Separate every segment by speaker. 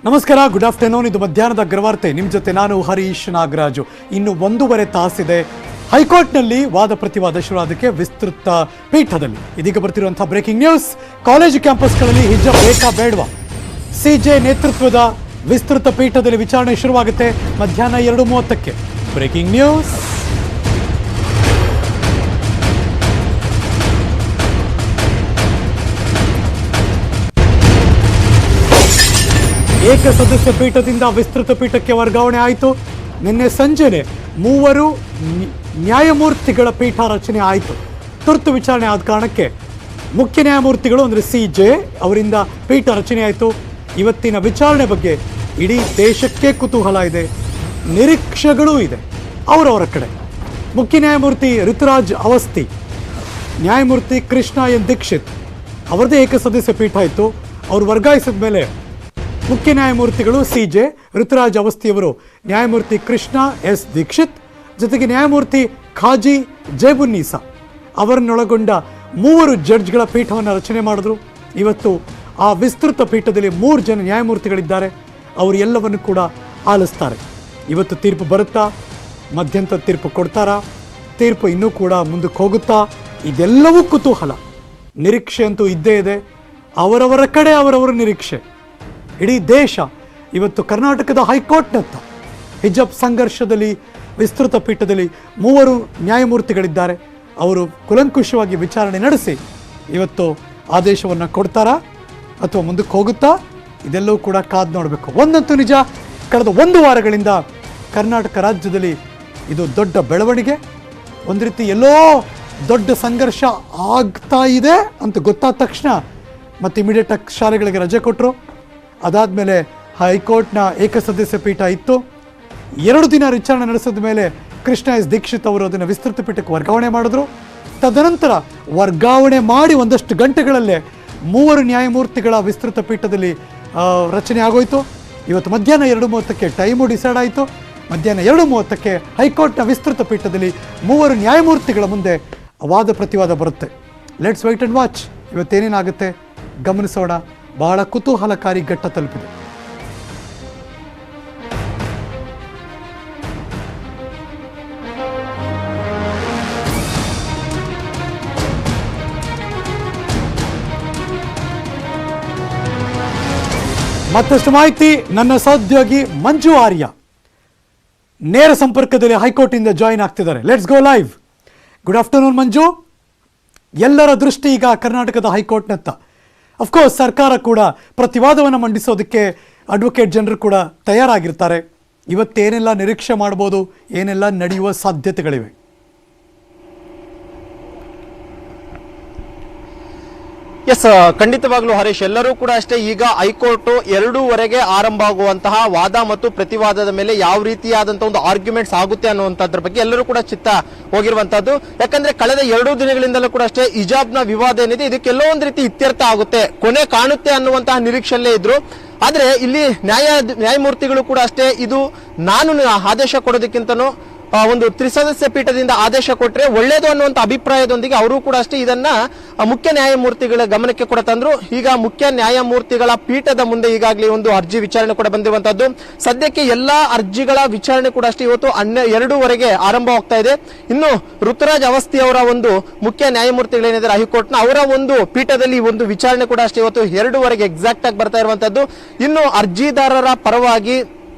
Speaker 1: ನಮಸ್ಕಾರ, good afternoon. ಇದು ಮಧ್ಯಾಹ್ನದ ಅಗ್ರವಾರ್ತೆ. ನಿಮ್ಮ ಜೊತೆ ನಾನು ಹರೀಶ್ ನಾಗರಾಜು. ಇನ್ನು 1.5 ತಾಸಿದೆ. ಹೈಕೋರ್ಟ್ನಲ್ಲಿ ವಾದ ಪ್ರತಿವಾದ ಶುರುವಾದಕ್ಕೆ ವಿಸ್ತೃತ ಪೀಠದಲ್ಲಿ ಇದೀಗ ಬರ್ತಿರುವಂತಹ ಬ್ರೇಕಿಂಗ್ ನ್ಯೂಸ್. ಕಾಲೇಜು ಕ್ಯಾಂಪಸ್ಗಳಲ್ಲಿ ಹಿಜಾಬ್ ಬೇಕಾ ಬೇಡವಾ? ಸಿಜೆ ನೇತೃತ್ವದ ವಿಸ್ತೃತ ಪೀಠದಲ್ಲಿ ವಿಚಾರಣೆ ಶುರುವಾಗುತ್ತೆ ಮಧ್ಯಾಹ್ನ 2:30ಕ್ಕೆ. Breaking news. ಏಕಸದಸ್ಯ ಪೀಠದಿಂದ ವಿಸ್ತೃತ ಪೀಠಕ್ಕೆ ವರ್ಗಾವಣೆ ಆಯಿತು. ನಿನ್ನೆ ಸಂಜೆನೆ 3 ನ್ಯಾಯಮೂರ್ತಿಗಳ ಪೀಠ ರಚನೆ ಆಯಿತು. ತುರ್ತು ವಿಚಾರಣೆ ಆದ ಕಾರಣಕ್ಕೆ ಮುಖ್ಯ ನ್ಯಾಯಮೂರ್ತಿಗಳು ಅಂದರೆ ಸಿಜೆ ಅವರಿಂದ ಪೀಠ ರಚನೆ ಆಯಿತು. ಇವತ್ತಿನ ವಿಚಾರಣೆ ಬಗ್ಗೆ ಇಡೀ ದೇಶಕ್ಕೆ ಕುತೂಹಲ ಇದೆ, ನಿರೀಕ್ಷೆಗಳೂ ಇದೆ ಅವರವರ ಕಡೆ. ಮುಖ್ಯ ನ್ಯಾಯಮೂರ್ತಿ ಋತುರಾಜ್ ಅವಸ್ಥಿ, ನ್ಯಾಯಮೂರ್ತಿ ಕೃಷ್ಣ ಎನ್ ದೀಕ್ಷಿತ್ ಅವರದೇ ಏಕಸದಸ್ಯ ಪೀಠ ಇತ್ತು. ಅವರು ವರ್ಗಾಯಿಸಿದ ಮೇಲೆ ಮುಖ್ಯ ನ್ಯಾಯಮೂರ್ತಿಗಳು ಸಿಜೆ ಋತುರಾಜ್ ಅವಸ್ಥಿಯವರು ನ್ಯಾಯಮೂರ್ತಿ ಕೃಷ್ಣ ಎಸ್ ದೀಕ್ಷಿತ್ ಜೊತೆಗೆ ನ್ಯಾಯಮೂರ್ತಿ ಖಾಜಿ ಜೈಬುನ್ನೀಸಾ ಅವರನ್ನೊಳಗೊಂಡ 3 ಜಡ್ಜ್ಗಳ ಪೀಠವನ್ನು ರಚನೆ ಮಾಡಿದ್ರು. ಇವತ್ತು ಆ ವಿಸ್ತೃತ ಪೀಠದಲ್ಲಿ 3 ಜನ ನ್ಯಾಯಮೂರ್ತಿಗಳಿದ್ದಾರೆ. ಅವರು ಎಲ್ಲವನ್ನು ಕೂಡ ಆಲಿಸ್ತಾರೆ. ಇವತ್ತು ತೀರ್ಪು ಬರುತ್ತಾ? ಮಧ್ಯಂತರ ತೀರ್ಪು ಕೊಡ್ತಾರಾ? ತೀರ್ಪು ಇನ್ನೂ ಕೂಡ ಮುಂದಕ್ಕೆ ಹೋಗುತ್ತಾ? ಇದೆಲ್ಲವೂ ಕುತೂಹಲ, ನಿರೀಕ್ಷೆ ಅಂತೂ ಇದ್ದೇ ಇದೆ. ಅವರವರ ಕಡೆ ಅವರವರ ನಿರೀಕ್ಷೆ. ಇಡೀ ದೇಶ ಇವತ್ತು ಕರ್ನಾಟಕದ ಹೈಕೋರ್ಟ್ನತ್ತ ಹಿಜಾಬ್ ಸಂಘರ್ಷದಲ್ಲಿ ವಿಸ್ತೃತ ಪೀಠದಲ್ಲಿ 3 ನ್ಯಾಯಮೂರ್ತಿಗಳಿದ್ದಾರೆ. ಅವರು ಕುಲಂಕುಷವಾಗಿ ವಿಚಾರಣೆ ನಡೆಸಿ ಇವತ್ತು ಆದೇಶವನ್ನು ಕೊಡ್ತಾರಾ ಅಥವಾ ಮುಂದಕ್ಕೆ ಹೋಗುತ್ತಾ? ಇದೆಲ್ಲವೂ ಕೂಡ ಕಾದು ನೋಡಬೇಕು. ಒಂದಂತೂ ನಿಜ, ಕಳೆದ 1 ವಾರಗಳಿಂದ ಕರ್ನಾಟಕ ರಾಜ್ಯದಲ್ಲಿ ಇದು ದೊಡ್ಡ ಬೆಳವಣಿಗೆ. ಒಂದು ರೀತಿ ಎಲ್ಲೋ ದೊಡ್ಡ ಸಂಘರ್ಷ ಆಗ್ತಾ ಇದೆ ಅಂತ ಗೊತ್ತಾದ ತಕ್ಷಣ ಮತ್ತು ಇಮಿಡಿಯೇಟಾಗಿ ಶಾಲೆಗಳಿಗೆ ರಜೆ ಕೊಟ್ಟರು. ಅದಾದಮೇಲೆ ಹೈಕೋರ್ಟ್ನ ಏಕಸದಸ್ಯ ಪೀಠ ಇತ್ತು. 2 ದಿನ ವಿಚಾರಣೆ ನಡೆಸಿದ ಮೇಲೆ ಕೃಷ್ಣ ಎಸ್ ದೀಕ್ಷಿತ್ ಅವರು ಅದನ್ನು ವಿಸ್ತೃತ ಪೀಠಕ್ಕೆ ವರ್ಗಾವಣೆ ಮಾಡಿದ್ರು. ತದನಂತರ ವರ್ಗಾವಣೆ ಮಾಡಿ ಒಂದಷ್ಟು ಗಂಟೆಗಳಲ್ಲೇ 3 ನ್ಯಾಯಮೂರ್ತಿಗಳ ವಿಸ್ತೃತ ಪೀಠದಲ್ಲಿ ರಚನೆ ಆಗೋಯಿತು. ಇವತ್ತು ಮಧ್ಯಾಹ್ನ 2:30ಕ್ಕೆ ಟೈಮು ಡಿಸೈಡ್ ಆಯಿತು. ಮಧ್ಯಾಹ್ನ 2:30ಕ್ಕೆ ಹೈಕೋರ್ಟ್ನ ವಿಸ್ತೃತ ಪೀಠದಲ್ಲಿ 3 ನ್ಯಾಯಮೂರ್ತಿಗಳ ಮುಂದೆ ವಾದ ಪ್ರತಿವಾದ ಬರುತ್ತೆ. Let's wait and watch. ಇವತ್ತೇನೇನಾಗುತ್ತೆ ಗಮನಿಸೋಣ. ಬಹಳ ಕುತೂಹಲಕಾರಿ ಘಟ್ಟ ತಲುಪಿದೆ. ಮತ್ತಷ್ಟು ಮಾಹಿತಿ ನನ್ನ ಸಹೋದ್ಯೋಗಿ ಮಂಜು ಆರ್ಯ ನೇರ ಸಂಪರ್ಕದಲ್ಲಿ ಹೈಕೋರ್ಟಿಂದ ಜಾಯಿನ್ ಆಗ್ತಿದ್ದಾರೆ. Let's go live. Good afternoon Manju. ಎಲ್ಲರ ದೃಷ್ಟಿ ಈಗ ಕರ್ನಾಟಕದ ಹೈಕೋರ್ಟ್ನತ್ತ. ಅಫ್ಕೋರ್ಸ್ ಸರ್ಕಾರ ಕೂಡ ಪ್ರತಿವಾದವನ್ನು ಮಂಡಿಸೋದಕ್ಕೆ ಅಡ್ವೊಕೇಟ್ ಜನರು ಕೂಡ ತಯಾರಾಗಿರ್ತಾರೆ. ಇವತ್ತೇನೆಲ್ಲ ನಿರೀಕ್ಷೆ ಮಾಡ್ಬೋದು, ಏನೆಲ್ಲ ನಡೆಯುವ ಸಾಧ್ಯತೆಗಳಿವೆ?
Speaker 2: ಎಸ್, ಖಂಡಿತವಾಗ್ಲೂ ಹರೀಶ್, ಎಲ್ಲರೂ ಕೂಡ ಅಷ್ಟೇ. ಈಗ ಹೈಕೋರ್ಟ್ 2:15 ಆರಂಭ ಆಗುವಂತಹ ವಾದ ಮತ್ತು ಪ್ರತಿವಾದದ ಮೇಲೆ ಯಾವ ರೀತಿಯಾದಂತಹ ಒಂದು ಆರ್ಗ್ಯುಮೆಂಟ್ಸ್ ಆಗುತ್ತೆ ಅನ್ನುವಂಥದ್ರ ಬಗ್ಗೆ ಎಲ್ಲರೂ ಕೂಡ ಚಿತ್ತ ಹೋಗಿರುವಂತದ್ದು. ಯಾಕಂದ್ರೆ ಕಳೆದ 2 ದಿನಗಳಿಂದಲೂ ಕೂಡ ಅಷ್ಟೇ ಹಿಜಾಬ್ನ ವಿವಾದ ಏನಿದೆ ಇದಕ್ಕೆಲ್ಲೋ ಒಂದು ರೀತಿ ಇತ್ಯರ್ಥ ಆಗುತ್ತೆ, ಕೊನೆ ಕಾಣುತ್ತೆ ಅನ್ನುವಂತಹ ನಿರೀಕ್ಷೆಯಲ್ಲೇ ಇದ್ರು. ಆದ್ರೆ ಇಲ್ಲಿ ನ್ಯಾಯಮೂರ್ತಿಗಳು ಕೂಡ ಅಷ್ಟೇ ಇದು ನಾನು ಆದೇಶ ಕೊಡೋದಕ್ಕಿಂತನೂ ಒಂದು ತ್ರಿಸದಸ್ಯ ಪೀಠದಿಂದ ಆದೇಶ ಕೊಟ್ಟರೆ ಒಳ್ಳೇದು ಅನ್ನುವಂಥ ಅಭಿಪ್ರಾಯದೊಂದಿಗೆ ಅವರು ಕೂಡ ಅಷ್ಟೇ ಇದನ್ನ ಮುಖ್ಯ ನ್ಯಾಯಮೂರ್ತಿಗಳ ಗಮನಕ್ಕೆ ಕೂಡ ತಂದ್ರು. ಈಗ ಮುಖ್ಯ ನ್ಯಾಯಮೂರ್ತಿಗಳ ಪೀಠದ ಮುಂದೆ ಈಗಾಗಲೇ ಒಂದು ಅರ್ಜಿ ವಿಚಾರಣೆ ಕೂಡ ಬಂದಿರುವಂತದ್ದು. ಸದ್ಯಕ್ಕೆ ಎಲ್ಲಾ ಅರ್ಜಿಗಳ ವಿಚಾರಣೆ ಕೂಡ ಅಷ್ಟೇ ಇವತ್ತು 2:15 ಆರಂಭವಾಗ್ತಾ ಇದೆ. ಇನ್ನು ಋತುರಾಜ್ ಅವಸ್ಥಿ ಅವರ ಒಂದು ಮುಖ್ಯ ನ್ಯಾಯಮೂರ್ತಿಗಳೇನಿದ್ದಾರೆ ಹೈಕೋರ್ಟ್ನ ಅವರ ಒಂದು ಪೀಠದಲ್ಲಿ ಒಂದು ವಿಚಾರಣೆ ಕೂಡ ಅಷ್ಟೇ ಇವತ್ತು 2:15 ಎಕ್ಸಾಕ್ಟ್ ಆಗಿ ಬರ್ತಾ ಇರುವಂತದ್ದು. ಇನ್ನು ಅರ್ಜಿದಾರರ ಪರವಾಗಿ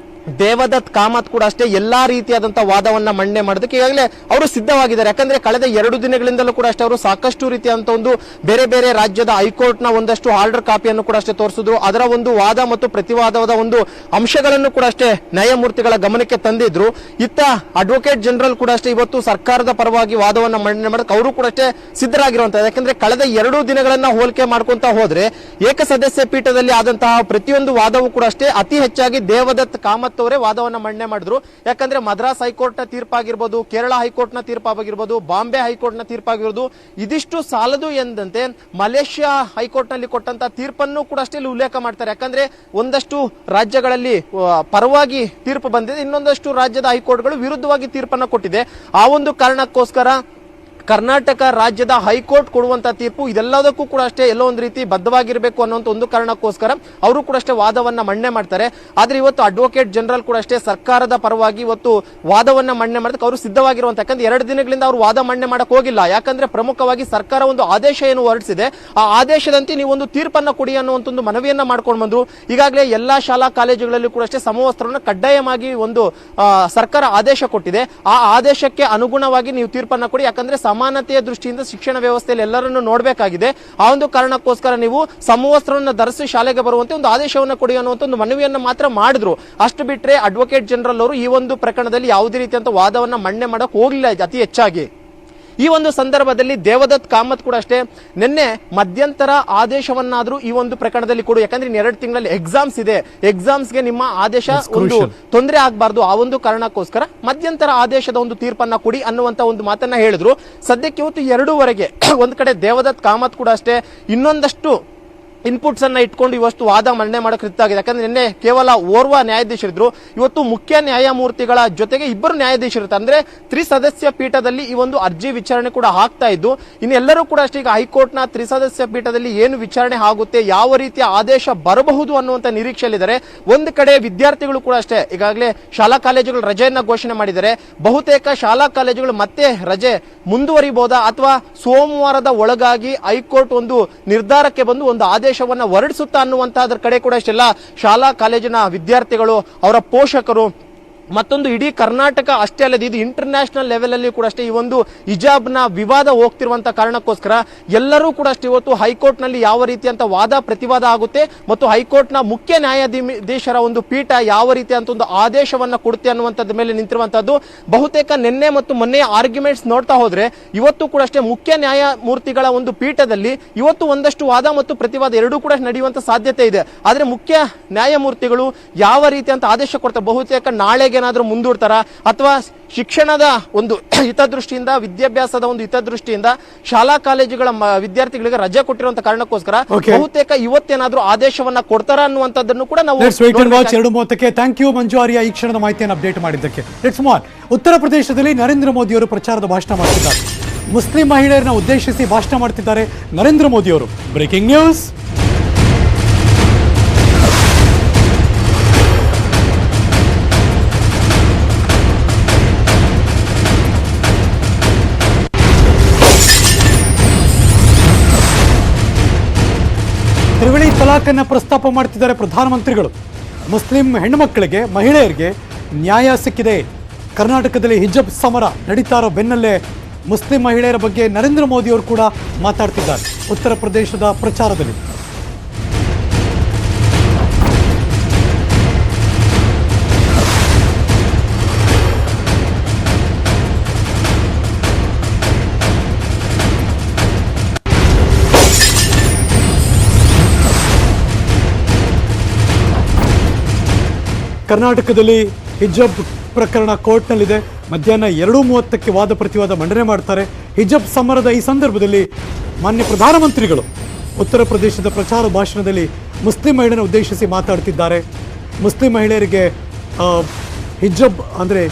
Speaker 2: ದೇವದತ್ ಕಾಮತ್ ಕೂಡ ಅಷ್ಟೇ ಎಲ್ಲಾ ರೀತಿಯಾದಂತಹ ವಾದವನ್ನ ಮಂಡನೆ ಮಾಡೋದಕ್ಕೆ ಈಗಾಗಲೇ ಅವರು ಸಿದ್ಧವಾಗಿದ್ದಾರೆ. ಯಾಕಂದ್ರೆ ಕಳೆದ 2 ದಿನಗಳಿಂದಲೂ ಕೂಡ ಅಷ್ಟೇ ಅವರು ಸಾಕಷ್ಟು ರೀತಿಯಾದಂತಹ ಒಂದು ಬೇರೆ ಬೇರೆ ರಾಜ್ಯದ ಹೈಕೋರ್ಟ್ ನ ಒಂದಷ್ಟು ಆರ್ಡರ್ ಕಾಪಿಯನ್ನು ಕೂಡ ಅಷ್ಟೇ ತೋರಿಸಿದ್ರು. ಅದರ ಒಂದು ವಾದ ಮತ್ತು ಪ್ರತಿವಾದದ ಒಂದು ಅಂಶಗಳನ್ನು ಕೂಡ ಅಷ್ಟೇ ನ್ಯಾಯಮೂರ್ತಿಗಳ ಗಮನಕ್ಕೆ ತಂದಿದ್ರು. ಇತ್ತ ಅಡ್ವೊಕೇಟ್ ಜನರಲ್ ಕೂಡ ಅಷ್ಟೇ ಇವತ್ತು ಸರ್ಕಾರದ ಪರವಾಗಿ ವಾದವನ್ನ ಮಂಡನೆ ಮಾಡೋದಕ್ಕೆ ಅವರು ಕೂಡ ಅಷ್ಟೇ ಸಿದ್ಧರಾಗಿರುವಂತಹ. ಯಾಕಂದ್ರೆ ಕಳೆದ 2 ದಿನಗಳನ್ನ ಹೋಲಿಕೆ ಮಾಡ್ಕೊಂತ ಹೋದ್ರೆ ಏಕಸದಸ್ಯ ಪೀಠದಲ್ಲಿ ಆದಂತಹ ಪ್ರತಿಯೊಂದು ವಾದವೂ ಕೂಡ ಅಷ್ಟೇ ಅತಿ ಹೆಚ್ಚಾಗಿ ದೇವದತ್ ಕಾಮತ್ ಅವರೇ ವಾದವನ್ನ ಮಂಡನೆ ಮಾಡಿದ್ರು. ಯಾಕಂದ್ರೆ ಮದ್ರಾಸ್ ಹೈಕೋರ್ಟ್ ನ ತೀರ್ಪಾಗಿರ್ಬೋದು, ಕೇರಳ ಹೈಕೋರ್ಟ್ ನ ತೀರ್ಪಾಗಿರ್ಬೋದು, ಬಾಂಬೆ ಹೈಕೋರ್ಟ್ ನ ತೀರ್ಪಾಗಿರ್ಬೋದು, ಇದಿಷ್ಟು ಸಾಲದು ಎಂದಂತೆ ಮಲೇಷ್ಯಾ ಹೈಕೋರ್ಟ್ ನಲ್ಲಿ ಕೊಟ್ಟಂತ ತೀರ್ಪನ್ನು ಕೂಡ ಅಷ್ಟೇ ಉಲ್ಲೇಖ ಮಾಡ್ತಾರೆ. ಯಾಕಂದ್ರೆ ಒಂದಷ್ಟು ರಾಜ್ಯಗಳಲ್ಲಿ ಪರವಾಗಿ ತೀರ್ಪು ಬಂದಿದೆ, ಇನ್ನೊಂದಷ್ಟು ರಾಜ್ಯದ ಹೈಕೋರ್ಟ್ಗಳು ವಿರುದ್ಧವಾಗಿ ತೀರ್ಪನ್ನು ಕೊಟ್ಟಿದೆ. ಆ ಒಂದು ಕಾರಣಕ್ಕೋಸ್ಕರ ಕರ್ನಾಟಕ ರಾಜ್ಯದ ಹೈಕೋರ್ಟ್ ಕೊಡುವಂತ ತೀರ್ಪು ಇದೆಲ್ಲದಕ್ಕೂ ಕೂಡ ಅಷ್ಟೇ ಎಲ್ಲೋ ಒಂದು ರೀತಿ ಬದ್ಧವಾಗಿರಬೇಕು ಅನ್ನೋಂಥ ಒಂದು ಕಾರಣಕ್ಕೋಸ್ಕರ ಅವರು ಕೂಡ ಅಷ್ಟೇ ವಾದವನ್ನ ಮಂಡನೆ ಮಾಡ್ತಾರೆ. ಆದ್ರೆ ಇವತ್ತು ಅಡ್ವೊಕೇಟ್ ಜನರಲ್ ಕೂಡ ಅಷ್ಟೇ ಸರ್ಕಾರದ ಪರವಾಗಿ ಇವತ್ತು ವಾದವನ್ನ ಮಂಡನೆ ಮಾಡೋದಕ್ಕೆ ಅವರು ಸಿದ್ಧವಾಗಿರುವಂತ, ಯಾಕಂದ್ರೆ 2 ದಿನಗಳಿಂದ ಅವರು ವಾದ ಮಂಡನೆ ಮಾಡಕ್ ಹೋಗಿಲ್ಲ. ಯಾಕಂದ್ರೆ ಪ್ರಮುಖವಾಗಿ ಸರ್ಕಾರ ಒಂದು ಆದೇಶ ಏನು ಹೊರಡಿಸಿದೆ, ಆ ಆದೇಶದಂತೆ ನೀವು ಒಂದು ತೀರ್ಪನ್ನ ಕೊಡಿ ಅನ್ನುವಂತ ಒಂದು ಮನವಿಯನ್ನ ಮಾಡ್ಕೊಂಡು ಬಂದ್ರು. ಈಗಾಗಲೇ ಎಲ್ಲಾ ಶಾಲಾ ಕಾಲೇಜುಗಳಲ್ಲಿ ಕೂಡ ಅಷ್ಟೇ ಸಮವಸ್ತ್ರವನ್ನು ಕಡ್ಡಾಯವಾಗಿ ಒಂದು ಸರ್ಕಾರ ಆದೇಶ ಕೊಟ್ಟಿದೆ. ಆ ಆದೇಶಕ್ಕೆ ಅನುಗುಣವಾಗಿ ನೀವು ತೀರ್ಪನ್ನ ಕೊಡಿ, ಯಾಕಂದ್ರೆ ಸಮಾನತೆಯ ದೃಷ್ಟಿಯಿಂದ ಶಿಕ್ಷಣ ವ್ಯವಸ್ಥೆಯಲ್ಲಿ ಎಲ್ಲರನ್ನು ನೋಡಬೇಕಾಗಿದೆ. ಆ ಒಂದು ಕಾರಣಕ್ಕೋಸ್ಕರ ನೀವು ಸಮವಸ್ತ್ರವನ್ನು ಧರಿಸಿ ಶಾಲೆಗೆ ಬರುವಂತೆ ಒಂದು ಆದೇಶವನ್ನು ಕೊಡಿ ಅನ್ನುವಂತ ಒಂದು ಮನವಿಯನ್ನ ಮಾತ್ರ ಮಾಡಿದ್ರು. ಅಷ್ಟು ಬಿಟ್ರೆ ಅಡ್ವೊಕೇಟ್ ಜನರಲ್ ಅವರು ಈ ಒಂದು ಪ್ರಕರಣದಲ್ಲಿ ಯಾವುದೇ ರೀತಿಯಂತ ವಾದವನ್ನ ಮಂಡನೆ ಮಾಡಕ್ ಹೋಗಲಿಲ್ಲ ಅತಿ ಹೆಚ್ಚಾಗಿ. ಈ ಒಂದು ಸಂದರ್ಭದಲ್ಲಿ ದೇವದತ್ ಕಾಮತ್ ಕೂಡ ಅಷ್ಟೇ ನಿನ್ನೆ ಮಧ್ಯಂತರ ಆದೇಶವನ್ನಾದ್ರೂ ಈ ಒಂದು ಪ್ರಕರಣದಲ್ಲಿ ಕೊಡು, ಯಾಕಂದ್ರೆ 2 ತಿಂಗಳಲ್ಲಿ ಎಕ್ಸಾಮ್ಸ್ ಇದೆ, ಎಕ್ಸಾಮ್ಸ್ಗೆ ನಿಮ್ಮ ಆದೇಶ ಒಂದು ತೊಂದರೆ ಆಗಬಾರ್ದು, ಆ ಒಂದು ಕಾರಣಕ್ಕೋಸ್ಕರ ಮಧ್ಯಂತರ ಆದೇಶದ ಒಂದು ತೀರ್ಪನ್ನ ಕೊಡಿ ಅನ್ನುವಂತ ಒಂದು ಮಾತನ್ನ ಹೇಳಿದ್ರು. ಸದ್ಯಕ್ಕೆ ಇವತ್ತು 2:30 ಒಂದ್ ಕಡೆ ದೇವದತ್ ಕಾಮತ್ ಕೂಡ ಅಷ್ಟೇ ಇನ್ನೊಂದಷ್ಟು ಇನ್ಪುಟ್ಸ್ ಅನ್ನ ಇಟ್ಕೊಂಡು ಇವತ್ತು ವಾದ ಮಂಡನೆ ಮಾಡಕ್ಕೆ ಸಿದ್ಧವಾಗಿದೆ. ಯಾಕಂದ್ರೆ ನಿನ್ನೆ ಕೇವಲ ಓರ್ವ ನ್ಯಾಯಾಧೀಶರಿದ್ರು, ಇವತ್ತು ಮುಖ್ಯ ನ್ಯಾಯಮೂರ್ತಿಗಳ ಜೊತೆಗೆ 2 ನ್ಯಾಯಾಧೀಶರಿರ್ತಾರೆ. ಅಂದ್ರೆ 3 ಸದಸ್ಯ ಪೀಠದಲ್ಲಿ ಈ ಒಂದು ಅರ್ಜಿ ವಿಚಾರಣೆ ಕೂಡ ಆಗ್ತಾ ಇದ್ದು, ಇನ್ನೆಲ್ಲರೂ ಕೂಡ ಅಷ್ಟೇ ಈಗ ಹೈಕೋರ್ಟ್ ನ 3 ಸದಸ್ಯ ಪೀಠದಲ್ಲಿ ಏನು ವಿಚಾರಣೆ ಆಗುತ್ತೆ, ಯಾವ ರೀತಿಯ ಆದೇಶ ಬರಬಹುದು ಅನ್ನುವಂತ ನಿರೀಕ್ಷೆಯಲ್ಲಿದ್ದಾರೆ. ಒಂದು ಕಡೆ ವಿದ್ಯಾರ್ಥಿಗಳು ಕೂಡ ಅಷ್ಟೇ ಈಗಾಗಲೇ ಶಾಲಾ ಕಾಲೇಜುಗಳು ರಜೆಯನ್ನ ಘೋಷಣೆ ಮಾಡಿದ್ದಾರೆ. ಬಹುತೇಕ ಶಾಲಾ ಕಾಲೇಜುಗಳು ಮತ್ತೆ ರಜೆ ಮುಂದುವರಿಬಹುದಾ ಅಥವಾ ಸೋಮವಾರದ ಒಳಗಾಗಿ ಹೈಕೋರ್ಟ್ ಒಂದು ನಿರ್ಧಾರಕ್ಕೆ ಬಂದು ಒಂದು ಆದೇಶವನ್ನ ಹೊರಡಿಸುತ್ತಾ ಅನ್ನುವಂತಹದ್ರ ಕಡೆ ಕೂಡ ಇಷ್ಟೆಲ್ಲ ಶಾಲಾ ಕಾಲೇಜಿನ ವಿದ್ಯಾರ್ಥಿಗಳು, ಅವರ ಪೋಷಕರು, ಮತ್ತೊಂದು ಇಡೀ ಕರ್ನಾಟಕ ಅಷ್ಟೇ ಅಲ್ಲದೆ ಇದು ಇಂಟರ್ನ್ಯಾಷನಲ್ ಲೆವೆಲ್ ಅಲ್ಲಿ ಕೂಡ ಅಷ್ಟೇ ಈ ಒಂದು ಹಿಜಾಬ್ ನ ವಿವಾದ ಹೋಗ್ತಿರುವಂತ ಕಾರಣಕ್ಕೋಸ್ಕರ ಎಲ್ಲರೂ ಕೂಡ ಅಷ್ಟೇ ಇವತ್ತು ಹೈಕೋರ್ಟ್ ನಲ್ಲಿ ಯಾವ ರೀತಿಯಂತ ವಾದ ಪ್ರತಿವಾದ ಆಗುತ್ತೆ ಮತ್ತು ಹೈಕೋರ್ಟ್ ನ ಮುಖ್ಯ ನ್ಯಾಯಾಧೀಶರ ಒಂದು ಪೀಠ ಯಾವ ರೀತಿಯಂತ ಒಂದು ಆದೇಶವನ್ನ ಕೊಡುತ್ತೆ ಅನ್ನುವಂಥದ್ರ ಮೇಲೆ ನಿಂತಿರುವಂತದ್ದು. ಬಹುತೇಕ ನಿನ್ನೆ ಮತ್ತು ಮೊನ್ನೆ ಆರ್ಗ್ಯುಮೆಂಟ್ಸ್ ನೋಡ್ತಾ ಹೋದ್ರೆ ಇವತ್ತು ಕೂಡ ಅಷ್ಟೇ ಮುಖ್ಯ ನ್ಯಾಯಮೂರ್ತಿಗಳ ಒಂದು ಪೀಠದಲ್ಲಿ ಇವತ್ತು ಒಂದಷ್ಟು ವಾದ ಮತ್ತು ಪ್ರತಿವಾದ ಎರಡೂ ಕೂಡ ನಡೆಯುವಂತ ಸಾಧ್ಯತೆ ಇದೆ. ಆದ್ರೆ ಮುಖ್ಯ ನ್ಯಾಯಮೂರ್ತಿಗಳು ಯಾವ ರೀತಿಯಂತ ಆದೇಶ ಕೊಡ್ತಾರೆ, ಬಹುತೇಕ ನಾಳೆಗೆ ಏನಾದ್ರೂ ಮುಂದೂಡ್ತಾರ ಅಥವಾ ಶಿಕ್ಷಣದ ಒಂದು ಹಿತದೃಷ್ಟಿಯಿಂದ, ವಿದ್ಯಾಭ್ಯಾಸದ ಒಂದು ಹಿತದೃಷ್ಟಿಯಿಂದ ಶಾಲಾ ಕಾಲೇಜುಗಳ ವಿದ್ಯಾರ್ಥಿಗಳಿಗೆ ರಜೆ ಕೊಟ್ಟಿರುವಂತ ಕಾರಣಕ್ಕೋಸ್ಕರ ಬಹುತೇಕ ಇವತ್ತೇನಾದ್ರೂ ಆದೇಶವನ್ನ ಕೊಡ್ತಾರ ಅನ್ನುವಂಥದ್ದನ್ನು ಕೂಡ ನಾವು
Speaker 1: 2:30ಕ್ಕೆ. ಥ್ಯಾಂಕ್ ಯು ಮಂಜು ಆರ್ಯ, ಈ ಕ್ಷಣದ ಮಾಹಿತಿಯನ್ನು ಅಪ್ಡೇಟ್ ಮಾಡಿದ್ದಕ್ಕೆ. Let's move on. ಉತ್ತರ ಪ್ರದೇಶದಲ್ಲಿ ನರೇಂದ್ರ ಮೋದಿ ಅವರು ಪ್ರಚಾರದ ಭಾಷಣ ಮಾಡ್ತಿದ್ದಾರೆ. ಮುಸ್ಲಿಂ ಮಹಿಳೆಯರನ್ನ ಉದ್ದೇಶಿಸಿ ಭಾಷಣ ಮಾಡ್ತಿದ್ದಾರೆ ನರೇಂದ್ರ ಮೋದಿ ಅವರು. Breaking news. ತ್ರಿವಳಿ ತಲಾಖನ್ನ ಪ್ರಸ್ತಾಪ ಮಾಡ್ತಿದ್ದಾರೆ ಪ್ರಧಾನಮಂತ್ರಿಗಳು. ಮುಸ್ಲಿಂ ಹೆಣ್ಣುಮಕ್ಕಳಿಗೆ, ಮಹಿಳೆಯರಿಗೆ ನ್ಯಾಯ ಸಿಕ್ಕಿದೆ. ಕರ್ನಾಟಕದಲ್ಲಿ ಹಿಜಬ್ ಸಮರ ನಡೀತಾ ಇರೋ ಬೆನ್ನಲ್ಲೇ ಮುಸ್ಲಿಂ ಮಹಿಳೆಯರ ಬಗ್ಗೆ ನರೇಂದ್ರ ಮೋದಿ ಅವರು ಕೂಡ ಮಾತಾಡ್ತಿದ್ದಾರೆ ಉತ್ತರ ಪ್ರದೇಶದ ಪ್ರಚಾರದಲ್ಲಿ. ಕರ್ನಾಟಕದಲ್ಲಿ ಹಿಜಬ್ ಪ್ರಕರಣ ಕೋರ್ಟ್ನಲ್ಲಿದೆ. ಮಧ್ಯಾಹ್ನ 2:30ಕ್ಕೆ ವಾದ ಪ್ರತಿವಾದ ಮಂಡನೆ ಮಾಡ್ತಾರೆ. ಹಿಜಬ್ ಸಮರದ ಈ ಸಂದರ್ಭದಲ್ಲಿ ಮಾನ್ಯ ಪ್ರಧಾನಮಂತ್ರಿಗಳು ಉತ್ತರ ಪ್ರದೇಶದ ಪ್ರಚಾರ ಭಾಷಣದಲ್ಲಿ ಮುಸ್ಲಿಂ ಮಹಿಳೆಯರನ್ನು ಉದ್ದೇಶಿಸಿ ಮಾತಾಡ್ತಿದ್ದಾರೆ. ಮುಸ್ಲಿಂ ಮಹಿಳೆಯರಿಗೆ ಹಿಜಬ್ ಅಂದರೆ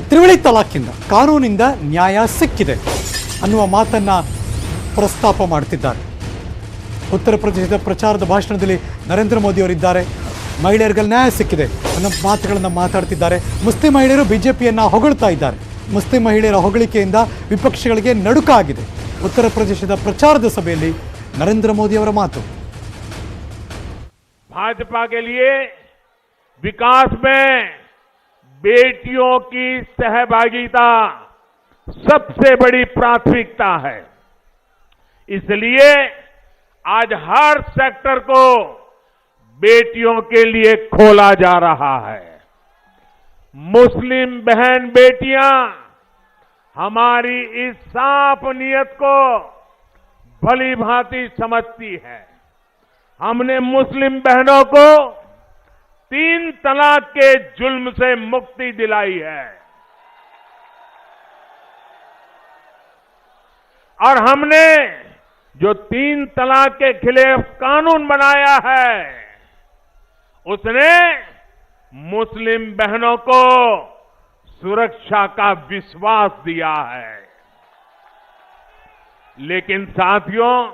Speaker 1: ತ್ರಿವಳಿ ತಲಾಖಿಂದ, ಕಾನೂನಿಂದ ನ್ಯಾಯ ಸಿಕ್ಕಿದೆ ಅನ್ನುವ ಮಾತನ್ನು ಪ್ರಸ್ತಾಪ ಮಾಡ್ತಿದ್ದಾರೆ. ಉತ್ತರ ಪ್ರದೇಶದ ಪ್ರಚಾರದ ಭಾಷಣದಲ್ಲಿ ನರೇಂದ್ರ ಮೋದಿ ಅವರಿದ್ದಾರೆ. ಮಹಿಳೆಯರಿಗೆ ನ್ಯಾಯ ಸಿಕ್ಕಿದೆ ಅನ್ನೋ ಮಾತುಗಳನ್ನು ಮಾತಾಡ್ತಿದ್ದಾರೆ. ಮುಸ್ಲಿಂ ಮಹಿಳೆಯರು ಬಿಜೆಪಿಯನ್ನು ಹೊಗಳ್ತಾ ಇದ್ದಾರೆ. ಮುಸ್ಲಿಂ ಮಹಿಳೆಯರ ಹೊಗಳಿಕೆಯಿಂದ ವಿಪಕ್ಷಗಳಿಗೆ ನಡುಕ ಆಗಿದೆ. उत्तर प्रदेश प्रचार सभे नरेंद्र मोदी मातु।
Speaker 3: भाजपा के लिए विकास में बेटियों की सहभागिता सबसे बड़ी प्राथमिकता है। इसलिए आज हर सेक्टर को बेटियों के लिए खोला जा रहा है। मुस्लिम बहन बेटियां हमारी इस साफ नियत को भली भांति समझती है। हमने मुस्लिम बहनों को 3 तलाक के जुल्म से मुक्ति दिलाई है और हमने जो 3 तलाक के खिलाफ कानून बनाया है उसने मुस्लिम बहनों को सुरक्षा का विश्वास दिया है। लेकिन साथियों,